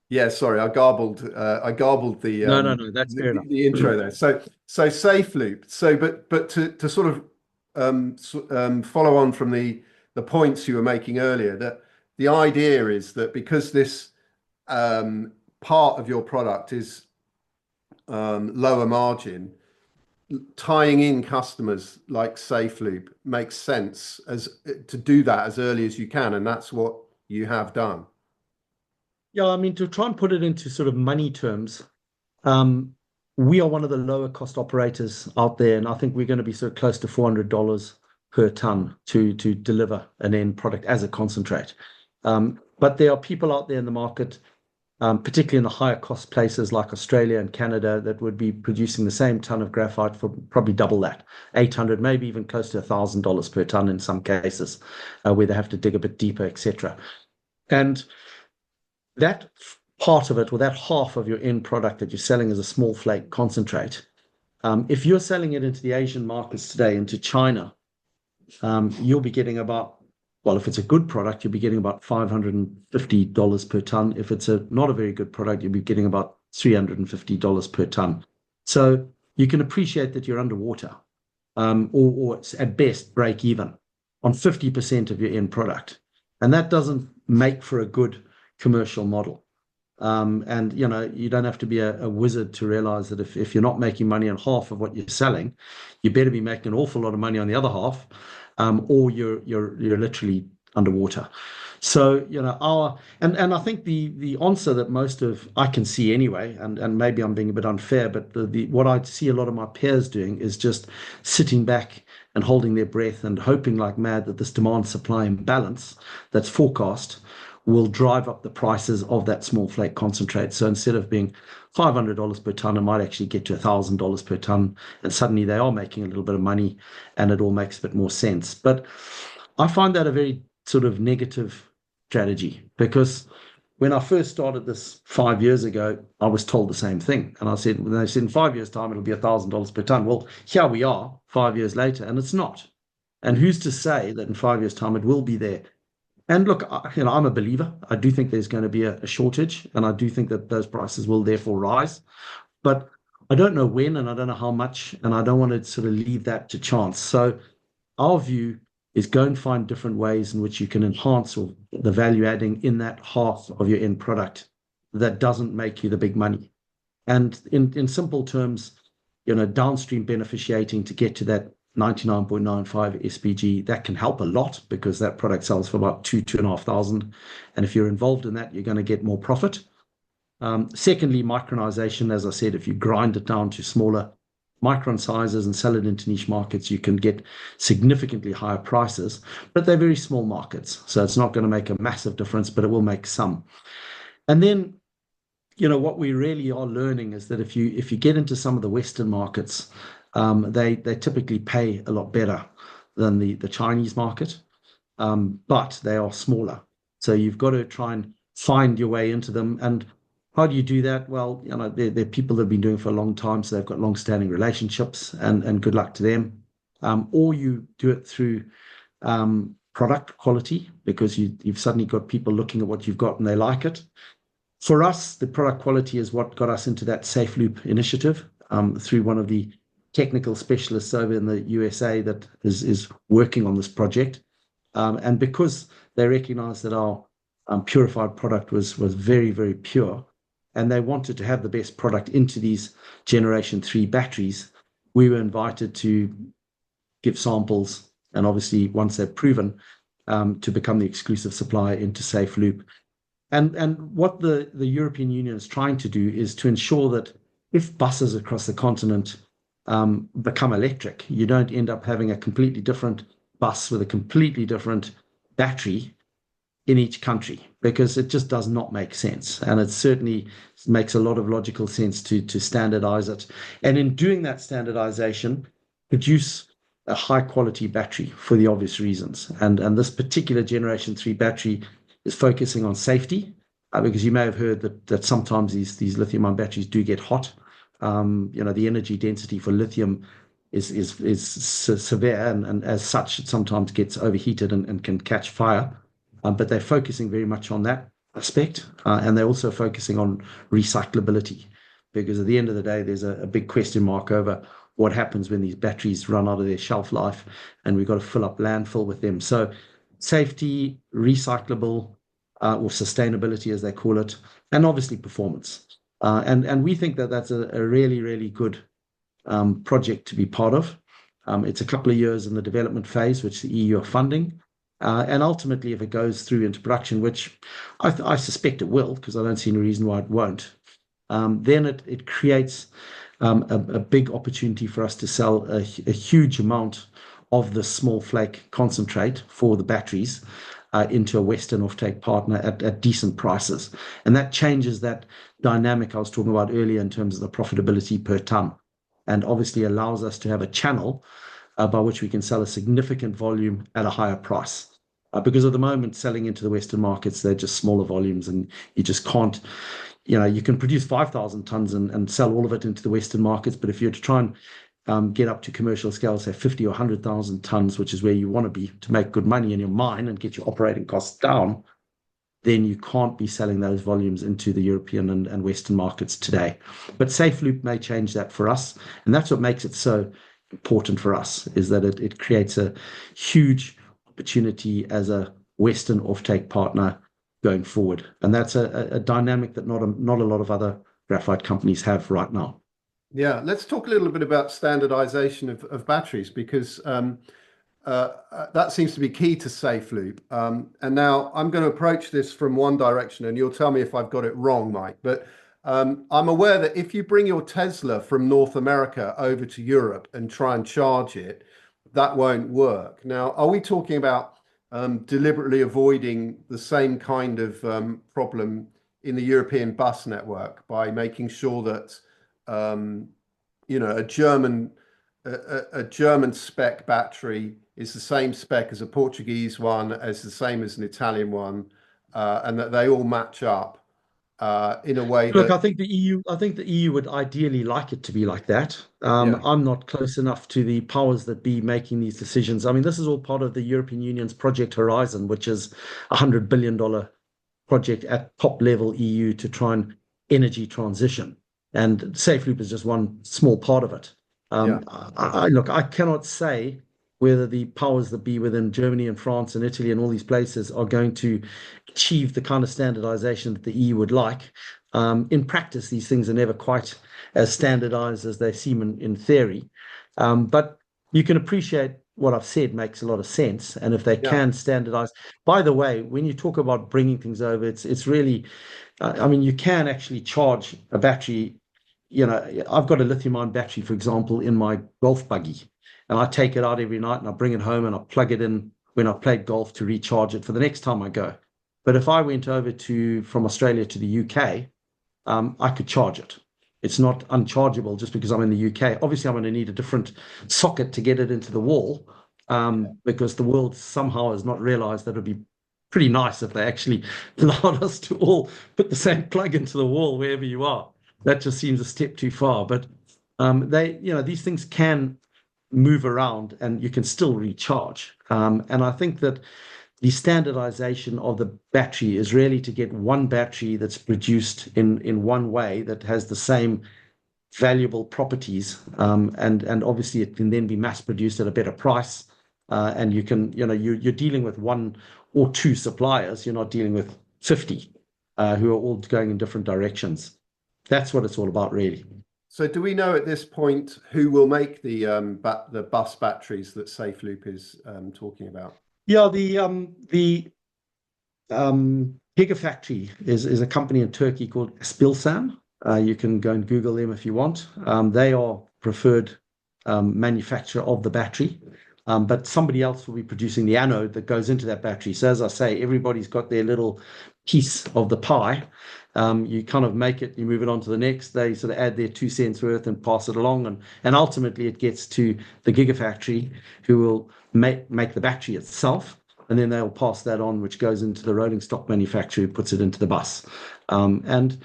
Yeah, sorry, I garbled No, no, no, that's fair enough. the intro there. So Safe Loop. So but to sort of follow on from the points you were making earlier, that the idea is that because this part of your product is lower margin, tying in customers like Safe Loop makes sense as to do that as early as you can, and that's what you have done. Yeah, I mean, to try and put it into sort of money terms, um, we are one of the lower cost operators out there, and I think we're going to be sort of close to $400 per ton to deliver an end product as a concentrate. But there are people out there in the market, particularly in the higher cost places like Australia and Canada, that would be producing the same ton of graphite for probably double that, 800, maybe even close to $1,000 per ton in some cases, where they have to dig a bit deeper, etc. And that part of it, or that half of your end product that you're selling as a small flake concentrate, if you're selling it into the Asian markets today, into China, you'll be getting about, well, if it's a good product, you'll be getting about $550 per ton. If it's not a very good product, you'll be getting about $350 per ton. So you can appreciate that you're underwater, or it's at best break even on 50% of your end product. And that doesn't make for a good commercial model. And you don't have to be a wizard to realize that if you're not making money on half of what you're selling, you better be making an awful lot of money on the other half, or you're literally underwater. So and I think the answer that most of I can see anyway, and maybe I'm being a bit unfair, but what I see a lot of my peers doing is just sitting back and holding their breath and hoping like mad that this demand supply imbalance that's forecast will drive up the prices of that small flake concentrate. So instead of being $500 per ton, it might actually get to $1,000 per ton. And suddenly they are making a little bit of money and it all makes a bit more sense. But I find that a very sort of negative strategy, because when I first started this 5 years ago, I was told the same thing. And they said in 5 years' time, it'll be $1,000 per ton. Well, here we are 5 years later, and it's not. And who's to say that in 5 years' time it will be there? And look, I'm a believer. I do think there's going to be a shortage, and I do think that those prices will therefore rise. But I don't know when, and I don't know how much, and I don't want to sort of leave that to chance. So our view is go and find different ways in which you can enhance the value adding in that half of your end product that doesn't make you the big money. And in simple terms, downstream beneficiating to get to that 99.95 SPG, that can help a lot, because that product sells for about 2,500. And if you're involved in that, you're going to get more profit. Secondly, micronization, as I said, if you grind it down to smaller micron sizes and sell it into niche markets, you can get significantly higher prices, but they're very small markets. So it's not going to make a massive difference, but it will make some. And then, what we really are learning is that if you get into some of the Western markets, they typically pay a lot better than the Chinese market, but they are smaller. So you've got to try and find your way into them. And how do you do that? Well, they're people that have been doing it for a long time, so they've got long-standing relationships, and good luck to them. Or you do it through product quality, because you've suddenly got people looking at what you've got and they like it. For us, the product quality is what got us into that Safe Loop initiative, through one of the technical specialists over in the USA that is working on this project. And because they recognized that our purified product was very, very pure, and they wanted to have the best product into these Generation 3 batteries, we were invited to give samples, and obviously once they're proven, to become the exclusive supplier into Safe Loop. And what the European Union is trying to do is to ensure that if buses across the continent become electric, you don't end up having a completely different bus with a completely different battery in each country, because it just does not make sense. And it certainly makes a lot of logical sense to standardize it. And in doing that standardization, produce a high quality battery for the obvious reasons. And this particular Generation 3 battery is focusing on safety, because you may have heard that sometimes these lithium-ion batteries do get hot. The energy density for lithium is severe, and as such, it sometimes gets overheated and can catch fire. But they're focusing very much on that aspect, and they're also focusing on recyclability, because at the end of the day, there's a big question mark over what happens when these batteries run out of their shelf life, and we've got to fill up landfill with them. So safety, recyclable, or sustainability, as they call it, and obviously performance. And we think that that's a really, really good project to be part of. It's a couple of years in the development phase, which the EU are funding. And ultimately, if it goes through into production, which I suspect it will, because I don't see any reason why it won't, then it creates a big opportunity for us to sell a huge amount of the small flake concentrate for the batteries into a Western offtake partner at decent prices. And that changes that dynamic I was talking about earlier in terms of the profitability per ton, and obviously allows us to have a channel by which we can sell a significant volume at a higher price. Because at the moment, selling into the Western markets, they're just smaller volumes, and you just can't, you can produce 5,000 tons and sell all of it into the Western markets. But if you're to try and get up to commercial scale, say 50 or 100,000 tons, which is where you want to be to make good money in your mine and get your operating costs down, then you can't be selling those volumes into the European and Western markets today. But SafeLoop may change that for us. And that's what makes it so important for us, is that it creates a huge opportunity as a Western offtake partner going forward. And that's a dynamic that not a lot of other graphite companies have right now. Yeah, let's talk a little bit about standardization of batteries, because that seems to be key to SafeLoop. And now I'm going to approach this from one direction, and you'll tell me if I've got it wrong, Mike. But I'm aware that if you bring your Tesla from North America over to Europe and try and charge it, that won't work. Now, are we talking about deliberately avoiding the same kind of problem in the European bus network by making sure that a German spec battery is the same spec as a Portuguese one, as the same as an Italian one, and that they all match up in a way Look, that, I think the EU would ideally like it to be like that. yeah, I'm not close enough to the powers that be making these decisions. I mean, this is all part of the European Union's Project Horizon, which is $100 billion project at top level EU to try and energy transition. And SafeLoop is just one small part of it. yeah, Look, I cannot say whether the powers that be within Germany and France and Italy and all these places are going to achieve the kind of standardization that the EU would like. In practice, these things are never quite as standardized as they seem in theory. But you can appreciate what I've said makes a lot of sense. And if they yeah, can standardize, by the way, when you talk about bringing things over, it's really, I mean, you can actually charge a battery. I've got a lithium-ion battery, for example, in my golf buggy, and I take it out every night and I bring it home and I plug it in when I played golf to recharge it for the next time I go. But if I went over from Australia to the UK, I could charge it. It's not unchargeable just because I'm in the UK. Obviously, I'm going to need a different socket to get it into the wall, because the world somehow has not realized that it'd be pretty nice if they actually allowed us to all put the same plug into the wall wherever you are. That just seems a step too far. But these things can move around and you can still recharge. And I think that the standardization of the battery is really to get one battery that's produced in one way that has the same valuable properties. And obviously it can then be mass produced at a better price. And you're dealing with one or two suppliers. You're not dealing with 50 who are all going in different directions. That's what it's all about, really. So do we know at this point who will make the bus batteries that SafeLoop is talking about? Yeah, the Gigafactory is a company in Turkey called Aspilsan. You can go and Google them if you want. They are preferred manufacturer of the battery, but somebody else will be producing the anode that goes into that battery. So as I say, everybody's got their little piece of the pie. You kind of make it, you move it on to the next. They sort of add their 2 cents worth and pass it along, and ultimately it gets to the Gigafactory, who will make the battery itself, and then they'll pass that on, which goes into the rolling stock manufacturer who puts it into the bus. And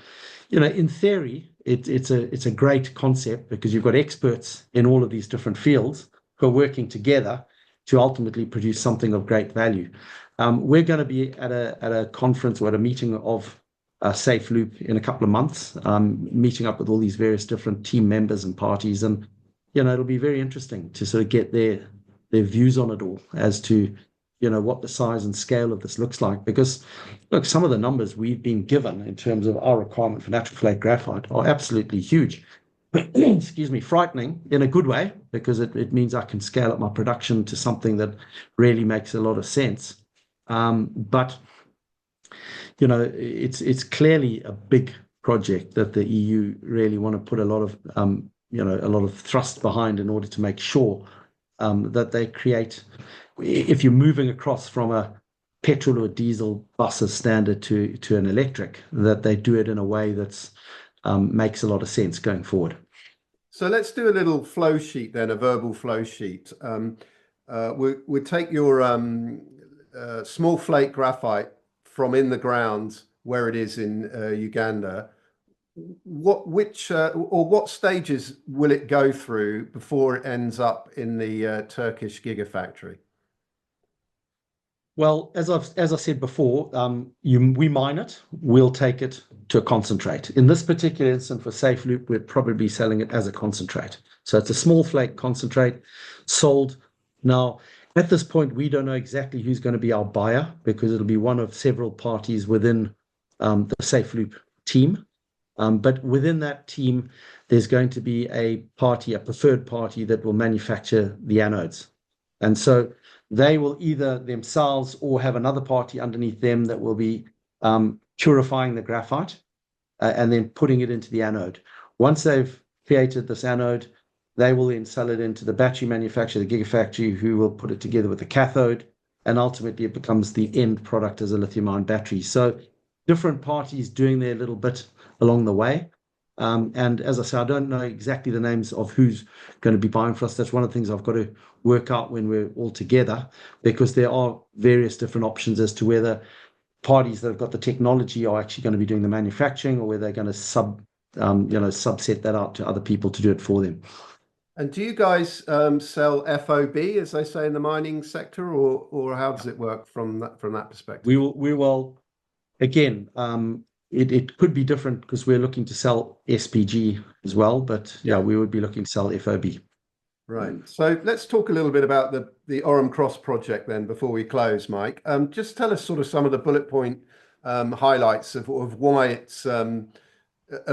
in theory, it's a great concept because you've got experts in all of these different fields who are working together to ultimately produce something of great value. We're going to be at a conference or at a meeting of SafeLoop in a couple of months, meeting up with all these various different team members and parties, and it'll be very interesting to sort of get their views on it all as to what the size and scale of this looks like. Because look, some of the numbers we've been given in terms of our requirement for natural flake graphite are absolutely huge. Excuse me, frightening in a good way, because it means I can scale up my production to something that really makes a lot of sense. But it's clearly a big project that the EU really want to put a lot of a lot of thrust behind in order to make sure that they create, if you're moving across from a petrol or diesel bus as standard to an electric, that they do it in a way that's makes a lot of sense going forward. So let's do a little flow sheet then, a verbal flow sheet. We take your small flake graphite from in the ground where it is in Uganda. What stages will it go through before it ends up in the Turkish gigafactory? Well, as I said before, we mine it, we'll take it to a concentrate. In this particular instance for Safe Loop, we're probably be selling it as a concentrate. So it's a small flake concentrate sold. Now, at this point, we don't know exactly who's going to be our buyer because it'll be one of several parties within the Safe Loop team. But within that team, there's going to be a preferred party that will manufacture the anodes. And so they will either themselves or have another party underneath them that will be purifying the graphite and then putting it into the anode. Once they've created this anode, they will then sell it into the battery manufacturer, the gigafactory, who will put it together with the cathode, and ultimately it becomes the end product as a lithium-ion battery. So different parties doing their little bit along the way. And as I say, I don't know exactly the names of who's going to be buying for us. That's one of the things I've got to work out when we're all together, because there are various different options as to whether parties that have got the technology are actually going to be doing the manufacturing, or whether they're going to subset that out to other people to do it for them. And do you guys sell FOB, as they say in the mining sector, or how does it work from that perspective? We will again. It could be different because we're looking to sell SPG as well, but yeah, we would be looking to sell FOB. Right. So let's talk a little bit about the Orem Cross project then before we close, Mike. Just tell us sort of some of the bullet point highlights of why it's a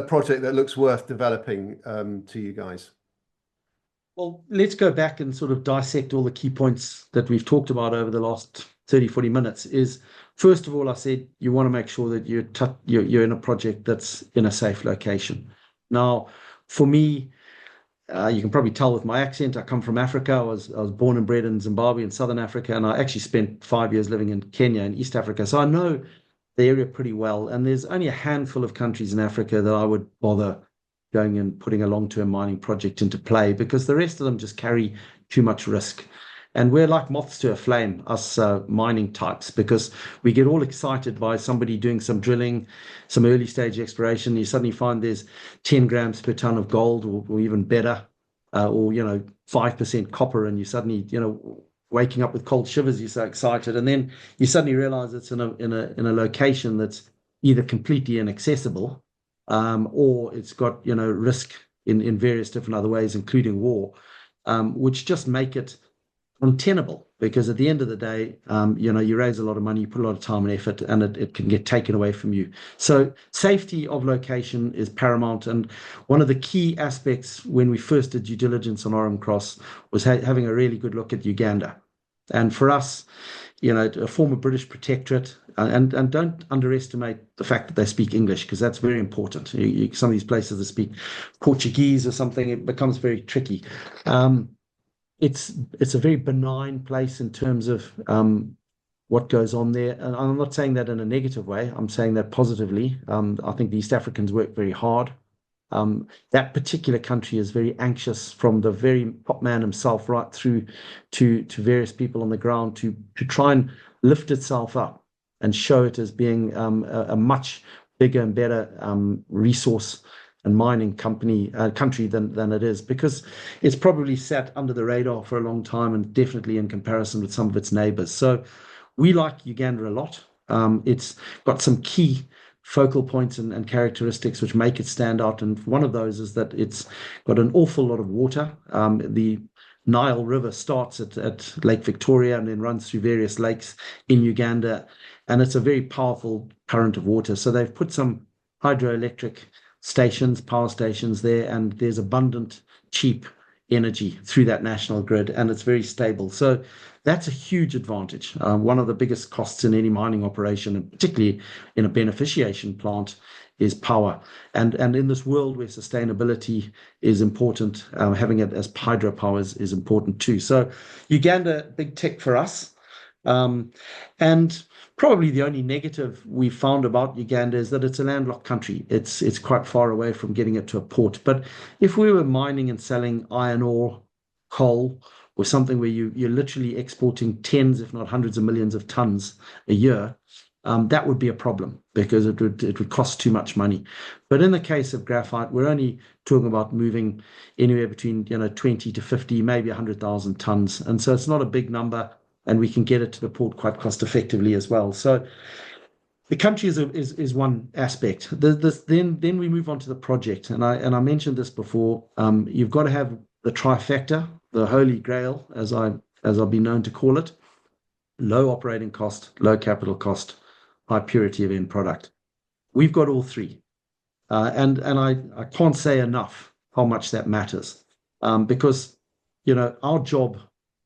project that looks worth developing to you guys. Well, let's go back and sort of dissect all the key points that we've talked about over the last 30, 40 minutes. First of all, I said you want to make sure that you're in a project that's in a safe location. Now, for me, you can probably tell with my accent, I come from Africa. I was born and bred in Zimbabwe in Southern Africa, and I actually spent 5 years living in Kenya in East Africa. So I know the area pretty well. And there's only a handful of countries in Africa that I would bother going and putting a long-term mining project into play, because the rest of them just carry too much risk. And we're like moths to a flame, us mining types, because we get all excited by somebody doing some drilling, some early stage exploration. You suddenly find there's 10 grams per ton of gold, or even better, or 5% copper, and you suddenly waking up with cold shivers. You're so excited, and then you suddenly realize it's in a location that's either completely inaccessible, or it's got risk in various different other ways, including war, which just make it untenable, because at the end of the day, you raise a lot of money, you put a lot of time and effort, and it can get taken away from you. So safety of location is paramount. And one of the key aspects when we first did due diligence on Orem Cross was having a really good look at Uganda. And for us, a former British protectorate, and don't underestimate the fact that they speak English, because that's very important. Some of these places that speak Portuguese or something, it becomes very tricky. It's a very benign place in terms of what goes on there. And I'm not saying that in a negative way. I'm saying that positively. I think the East Africans work very hard. That particular country is very anxious, from the very top man himself right through to various people on the ground, to try and lift itself up and show it as being a much bigger and better resource and mining country than it is, because it's probably sat under the radar for a long time, and definitely in comparison with some of its neighbors. So we like Uganda a lot. It's got some key focal points and characteristics which make it stand out. And one of those is that it's got an awful lot of water. The Nile River starts at Lake Victoria and then runs through various lakes in Uganda. And it's a very powerful current of water. So they've put some hydroelectric power stations there, and there's abundant, cheap energy through that national grid, and it's very stable. So that's a huge advantage. One of the biggest costs in any mining operation, and particularly in a beneficiation plant, is power. And in this world where sustainability is important, having it as hydropower is important too. So Uganda, big tick for us. And probably the only negative we found about Uganda is that it's a landlocked country. It's quite far away from getting it to a port. But if we were mining and selling iron ore, coal, or something where you're literally exporting tens, if not hundreds of millions of tons a year, that would be a problem because it would cost too much money. But in the case of graphite, we're only talking about moving anywhere between 20 to 50, maybe 100,000 tons, and so it's not a big number, and we can get it to the port quite cost effectively as well. So the country is one aspect. Then we move on to the project, and I mentioned this before. You've got to have the trifecta, the holy grail, as I've been known to call it: low operating cost, low capital cost, high purity of end product. We've got all three, and I can't say enough how much that matters, because our job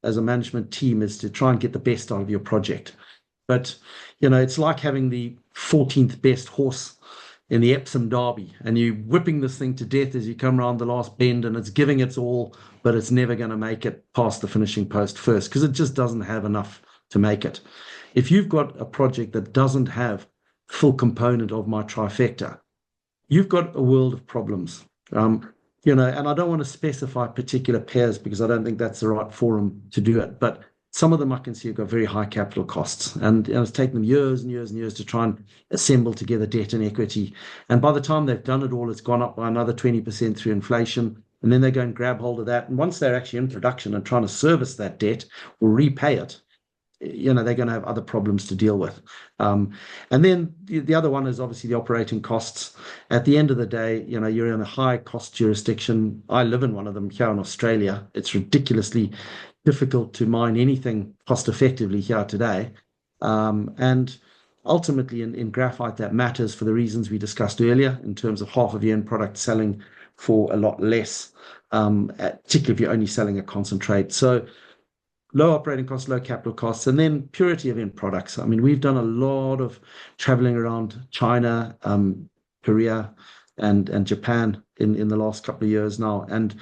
as a management team is to try and get the best out of your project. But it's like having the 14th best horse in the Epsom Derby, and you're whipping this thing to death as you come around the last bend, and it's giving its all, but it's never going to make it past the finishing post first because it just doesn't have enough to make it. If you've got a project that doesn't have full component of my trifecta, you've got a world of problems. And I don't want to specify particular pairs because I don't think that's the right forum to do it. But some of them I can see have got very high capital costs, and it's taken them years and years and years to try and assemble together debt and equity. And by the time they've done it all, it's gone up by another 20% through inflation. And then they go and grab hold of that. And once they're actually in production and trying to service that debt or repay it, they're going to have other problems to deal with. And then the other one is obviously the operating costs. At the end of the day, you're in a high cost jurisdiction. I live in one of them here in Australia. It's ridiculously difficult to mine anything cost effectively here today. And ultimately in graphite, that matters for the reasons we discussed earlier in terms of half of your end product selling for a lot less, particularly if you're only selling a concentrate. So low operating costs, low capital costs, and then purity of end products. I mean, we've done a lot of traveling around China, Korea, and Japan in the last couple of years now. And,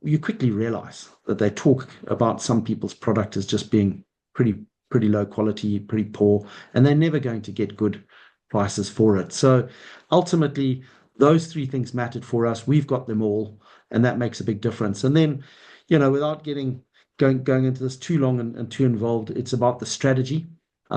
you quickly realize that they talk about some people's product as just being pretty low quality, pretty poor, and they're never going to get good prices for it. So ultimately, those three things mattered for us. We've got them all, and that makes a big difference. And then, without going into this too long and too involved, it's about the strategy,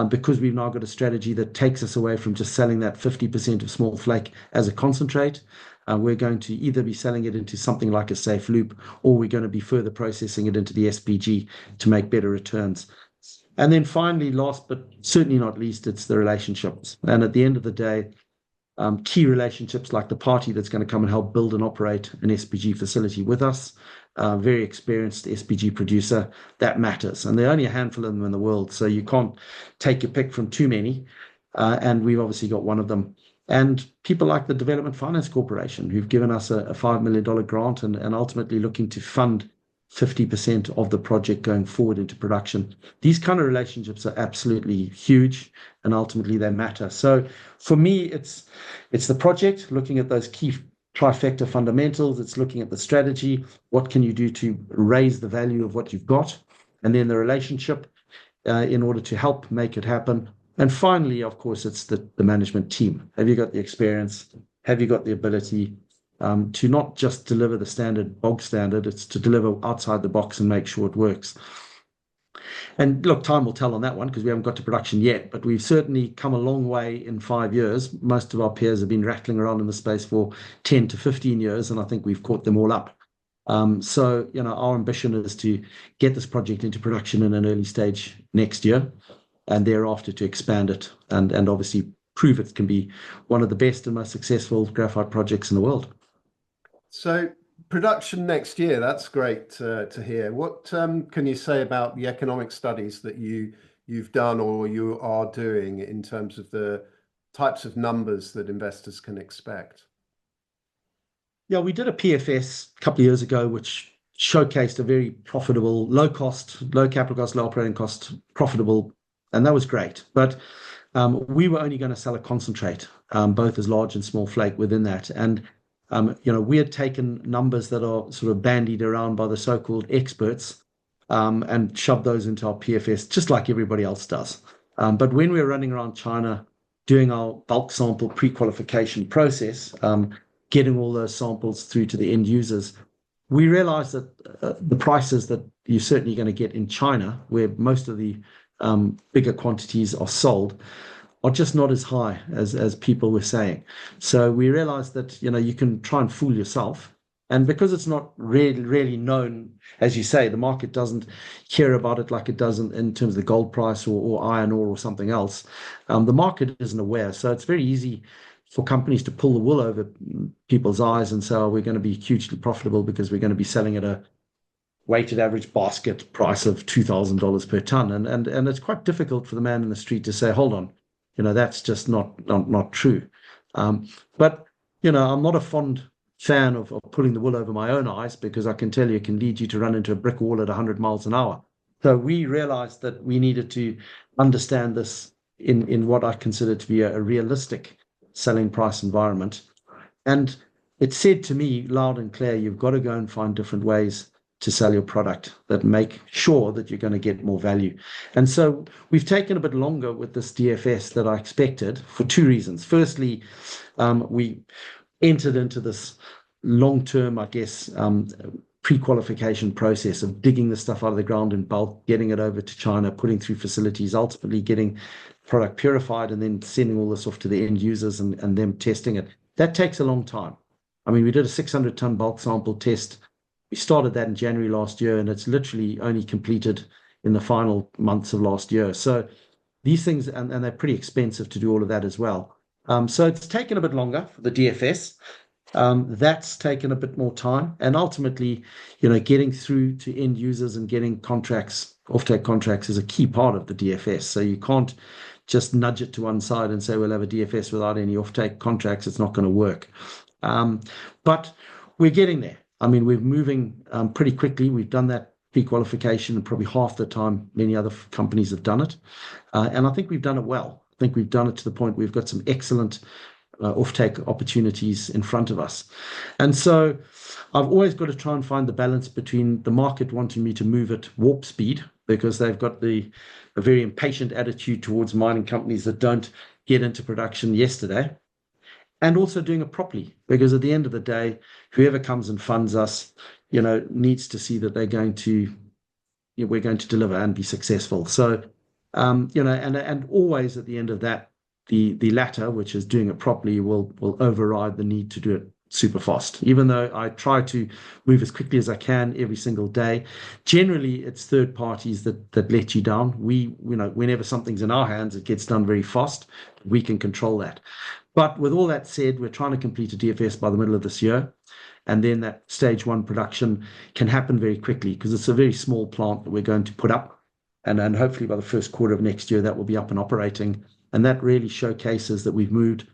because we've now got a strategy that takes us away from just selling that 50% of small flake as a concentrate. We're going to either be selling it into something like a safe loop, or we're going to be further processing it into the SPG to make better returns. And then finally, last but certainly not least, it's the relationships. And at the end of the day, key relationships like the party that's going to come and help build and operate an SPG facility with us, very experienced SPG producer, that matters. And there are only a handful of them in the world, so you can't take your pick from too many. And we've obviously got one of them. And people like the Development Finance Corporation, who've given us a $5 million grant and ultimately looking to fund 50% of the project going forward into production. These kind of relationships are absolutely huge, and ultimately they matter. So for me, it's the project, looking at those key trifecta fundamentals. It's looking at the strategy. What can you do to raise the value of what you've got? And then the relationship in order to help make it happen. And finally, of course, it's the management team. Have you got the experience? Have you got the ability to not just deliver the standard bog standard? It's to deliver outside the box and make sure it works. And look, time will tell on that one because we haven't got to production yet, but we've certainly come a long way in 5 years. Most of our peers have been rattling around in the space for 10 to 15 years, and I think we've caught them all up. So, our ambition is to get this project into production in an early stage next year, and thereafter to expand it and obviously prove it can be one of the best and most successful graphite projects in the world. So production next year, that's great to hear. What can you say about the economic studies that you've done or you are doing in terms of the types of numbers that investors can expect? Yeah, we did a PFS a couple of years ago, which showcased a very profitable, low cost, low capital cost, low operating cost, profitable, and that was great. But we were only going to sell a concentrate, both as large and small flake within that. And we had taken numbers that are sort of bandied around by the so-called experts, and shoved those into our PFS, just like everybody else does. But when we were running around China doing our bulk sample pre-qualification process, getting all those samples through to the end users, we realized that the prices that you're certainly going to get in China, where most of the bigger quantities are sold, are just not as high as people were saying. So we realized that you can try and fool yourself. And because it's not really known, as you say, the market doesn't hear about it like it does in terms of the gold price or iron ore or something else. The market isn't aware. So it's very easy for companies to pull the wool over people's eyes and say, oh, we're going to be hugely profitable because we're going to be selling at a weighted average basket price of $2,000 per ton. And it's quite difficult for the man in the street to say, hold on, that's just not true. But I'm not a fond fan of pulling the wool over my own eyes, because I can tell you it can lead you to run into a brick wall at 100 miles an hour. So we realized that we needed to understand this in what I consider to be a realistic selling price environment. And it said to me loud and clear, you've got to go and find different ways to sell your product that make sure that you're going to get more value. And so we've taken a bit longer with this DFS than I expected for two reasons. Firstly, we entered into this long-term, I guess, pre-qualification process of digging the stuff out of the ground in bulk, getting it over to China, putting through facilities, ultimately getting product purified, and then sending all this off to the end users and them testing it. That takes a long time. I mean, we did a 600-ton bulk sample test. We started that in January last year, and it's literally only completed in the final months of last year. So these things, and they're pretty expensive to do all of that as well. So it's taken a bit longer for the DFS. That's taken a bit more time. And ultimately, getting through to end users and getting contracts, offtake contracts, is a key part of the DFS. So you can't just nudge it to one side and say, we'll have a DFS without any offtake contracts. It's not going to work. But we're getting there. I mean, we're moving pretty quickly. We've done that pre-qualification in probably half the time many other companies have done it. And I think we've done it well. I think we've done it to the point we've got some excellent offtake opportunities in front of us. And so I've always got to try and find the balance between the market wanting me to move at warp speed, because they've got a very impatient attitude towards mining companies that don't get into production yesterday, and also doing it properly, because at the end of the day, whoever comes and funds us, needs to see that we're going to deliver and be successful. So, and always at the end of that, the latter, which is doing it properly, will override the need to do it super fast. Even though I try to move as quickly as I can every single day, generally it's third parties that let you down. Whenever something's in our hands, it gets done very fast. We can control that. But with all that said, we're trying to complete a DFS by the middle of this year. And then that stage one production can happen very quickly, because it's a very small plant that we're going to put up. And hopefully by the first quarter of next year, that will be up and operating. And that really showcases that we've moved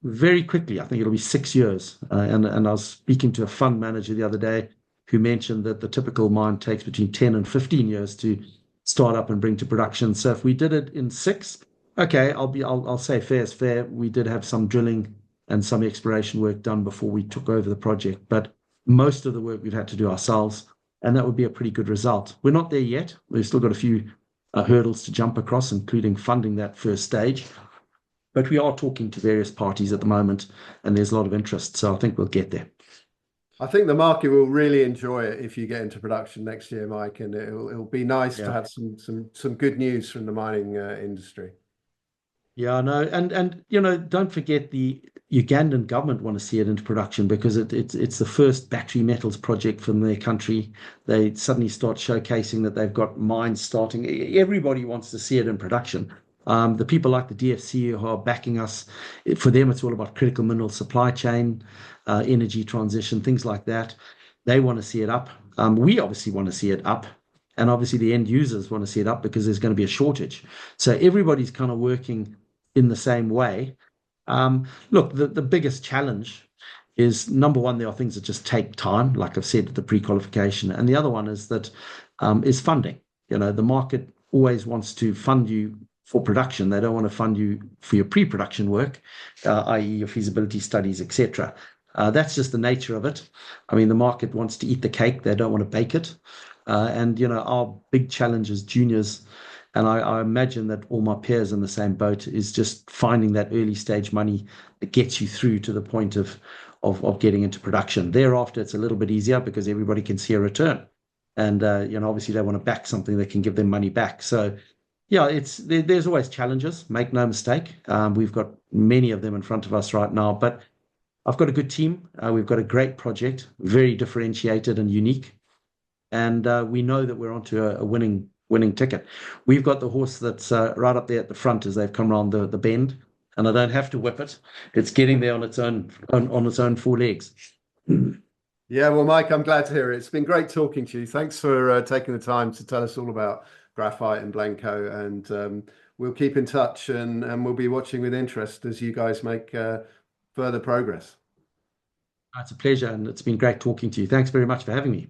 very quickly. I think it'll be 6 years. And I was speaking to a fund manager the other day who mentioned that the typical mine takes between 10 and 15 years to start up and bring to production. So if we did it in 6, okay, I'll say fair is fair. We did have some drilling and some exploration work done before we took over the project, but most of the work we've had to do ourselves, and that would be a pretty good result. We're not there yet. We've still got a few hurdles to jump across, including funding that first stage. But we are talking to various parties at the moment, and there's a lot of interest. So I think we'll get there. I think the market will really enjoy it if you get into production next year, Mike, and it'll be nice to have some good news from the mining industry. Yeah, no, and don't forget the Ugandan government want to see it into production, because it's the first battery metals project from their country. They suddenly start showcasing that they've got mines starting. Everybody wants to see it in production. The people like the DFC who are backing us, for them it's all about critical mineral supply chain, energy transition, things like that. They want to see it up. We obviously want to see it up. And obviously the end users want to see it up, because there's going to be a shortage. So everybody's kind of working in the same way. Look, the biggest challenge is number one, there are things that just take time, like I've said, the pre-qualification. And the other one is that is funding. The market always wants to fund you for production. They don't want to fund you for your pre-production work, i.e. your feasibility studies, etc. That's just the nature of it. I mean, the market wants to eat the cake. They don't want to bake it. And our big challenge as juniors, and I imagine that all my peers in the same boat, is just finding that early stage money that gets you through to the point of getting into production. Thereafter, it's a little bit easier because everybody can see a return. And obviously they want to back something that can give them money back. So yeah, there's always challenges, make no mistake. We've got many of them in front of us right now, but I've got a good team. We've got a great project, very differentiated and unique. And we know that we're onto a winning ticket. We've got the horse that's right up there at the front as they've come around the bend, and I don't have to whip it. It's getting there on its own four legs. Yeah, well, Mike, I'm glad to hear it. It's been great talking to you. Thanks for taking the time to tell us all about Graphite and Blencowe, and we'll keep in touch, and we'll be watching with interest as you guys make further progress. It's a pleasure, and it's been great talking to you. Thanks very much for having me.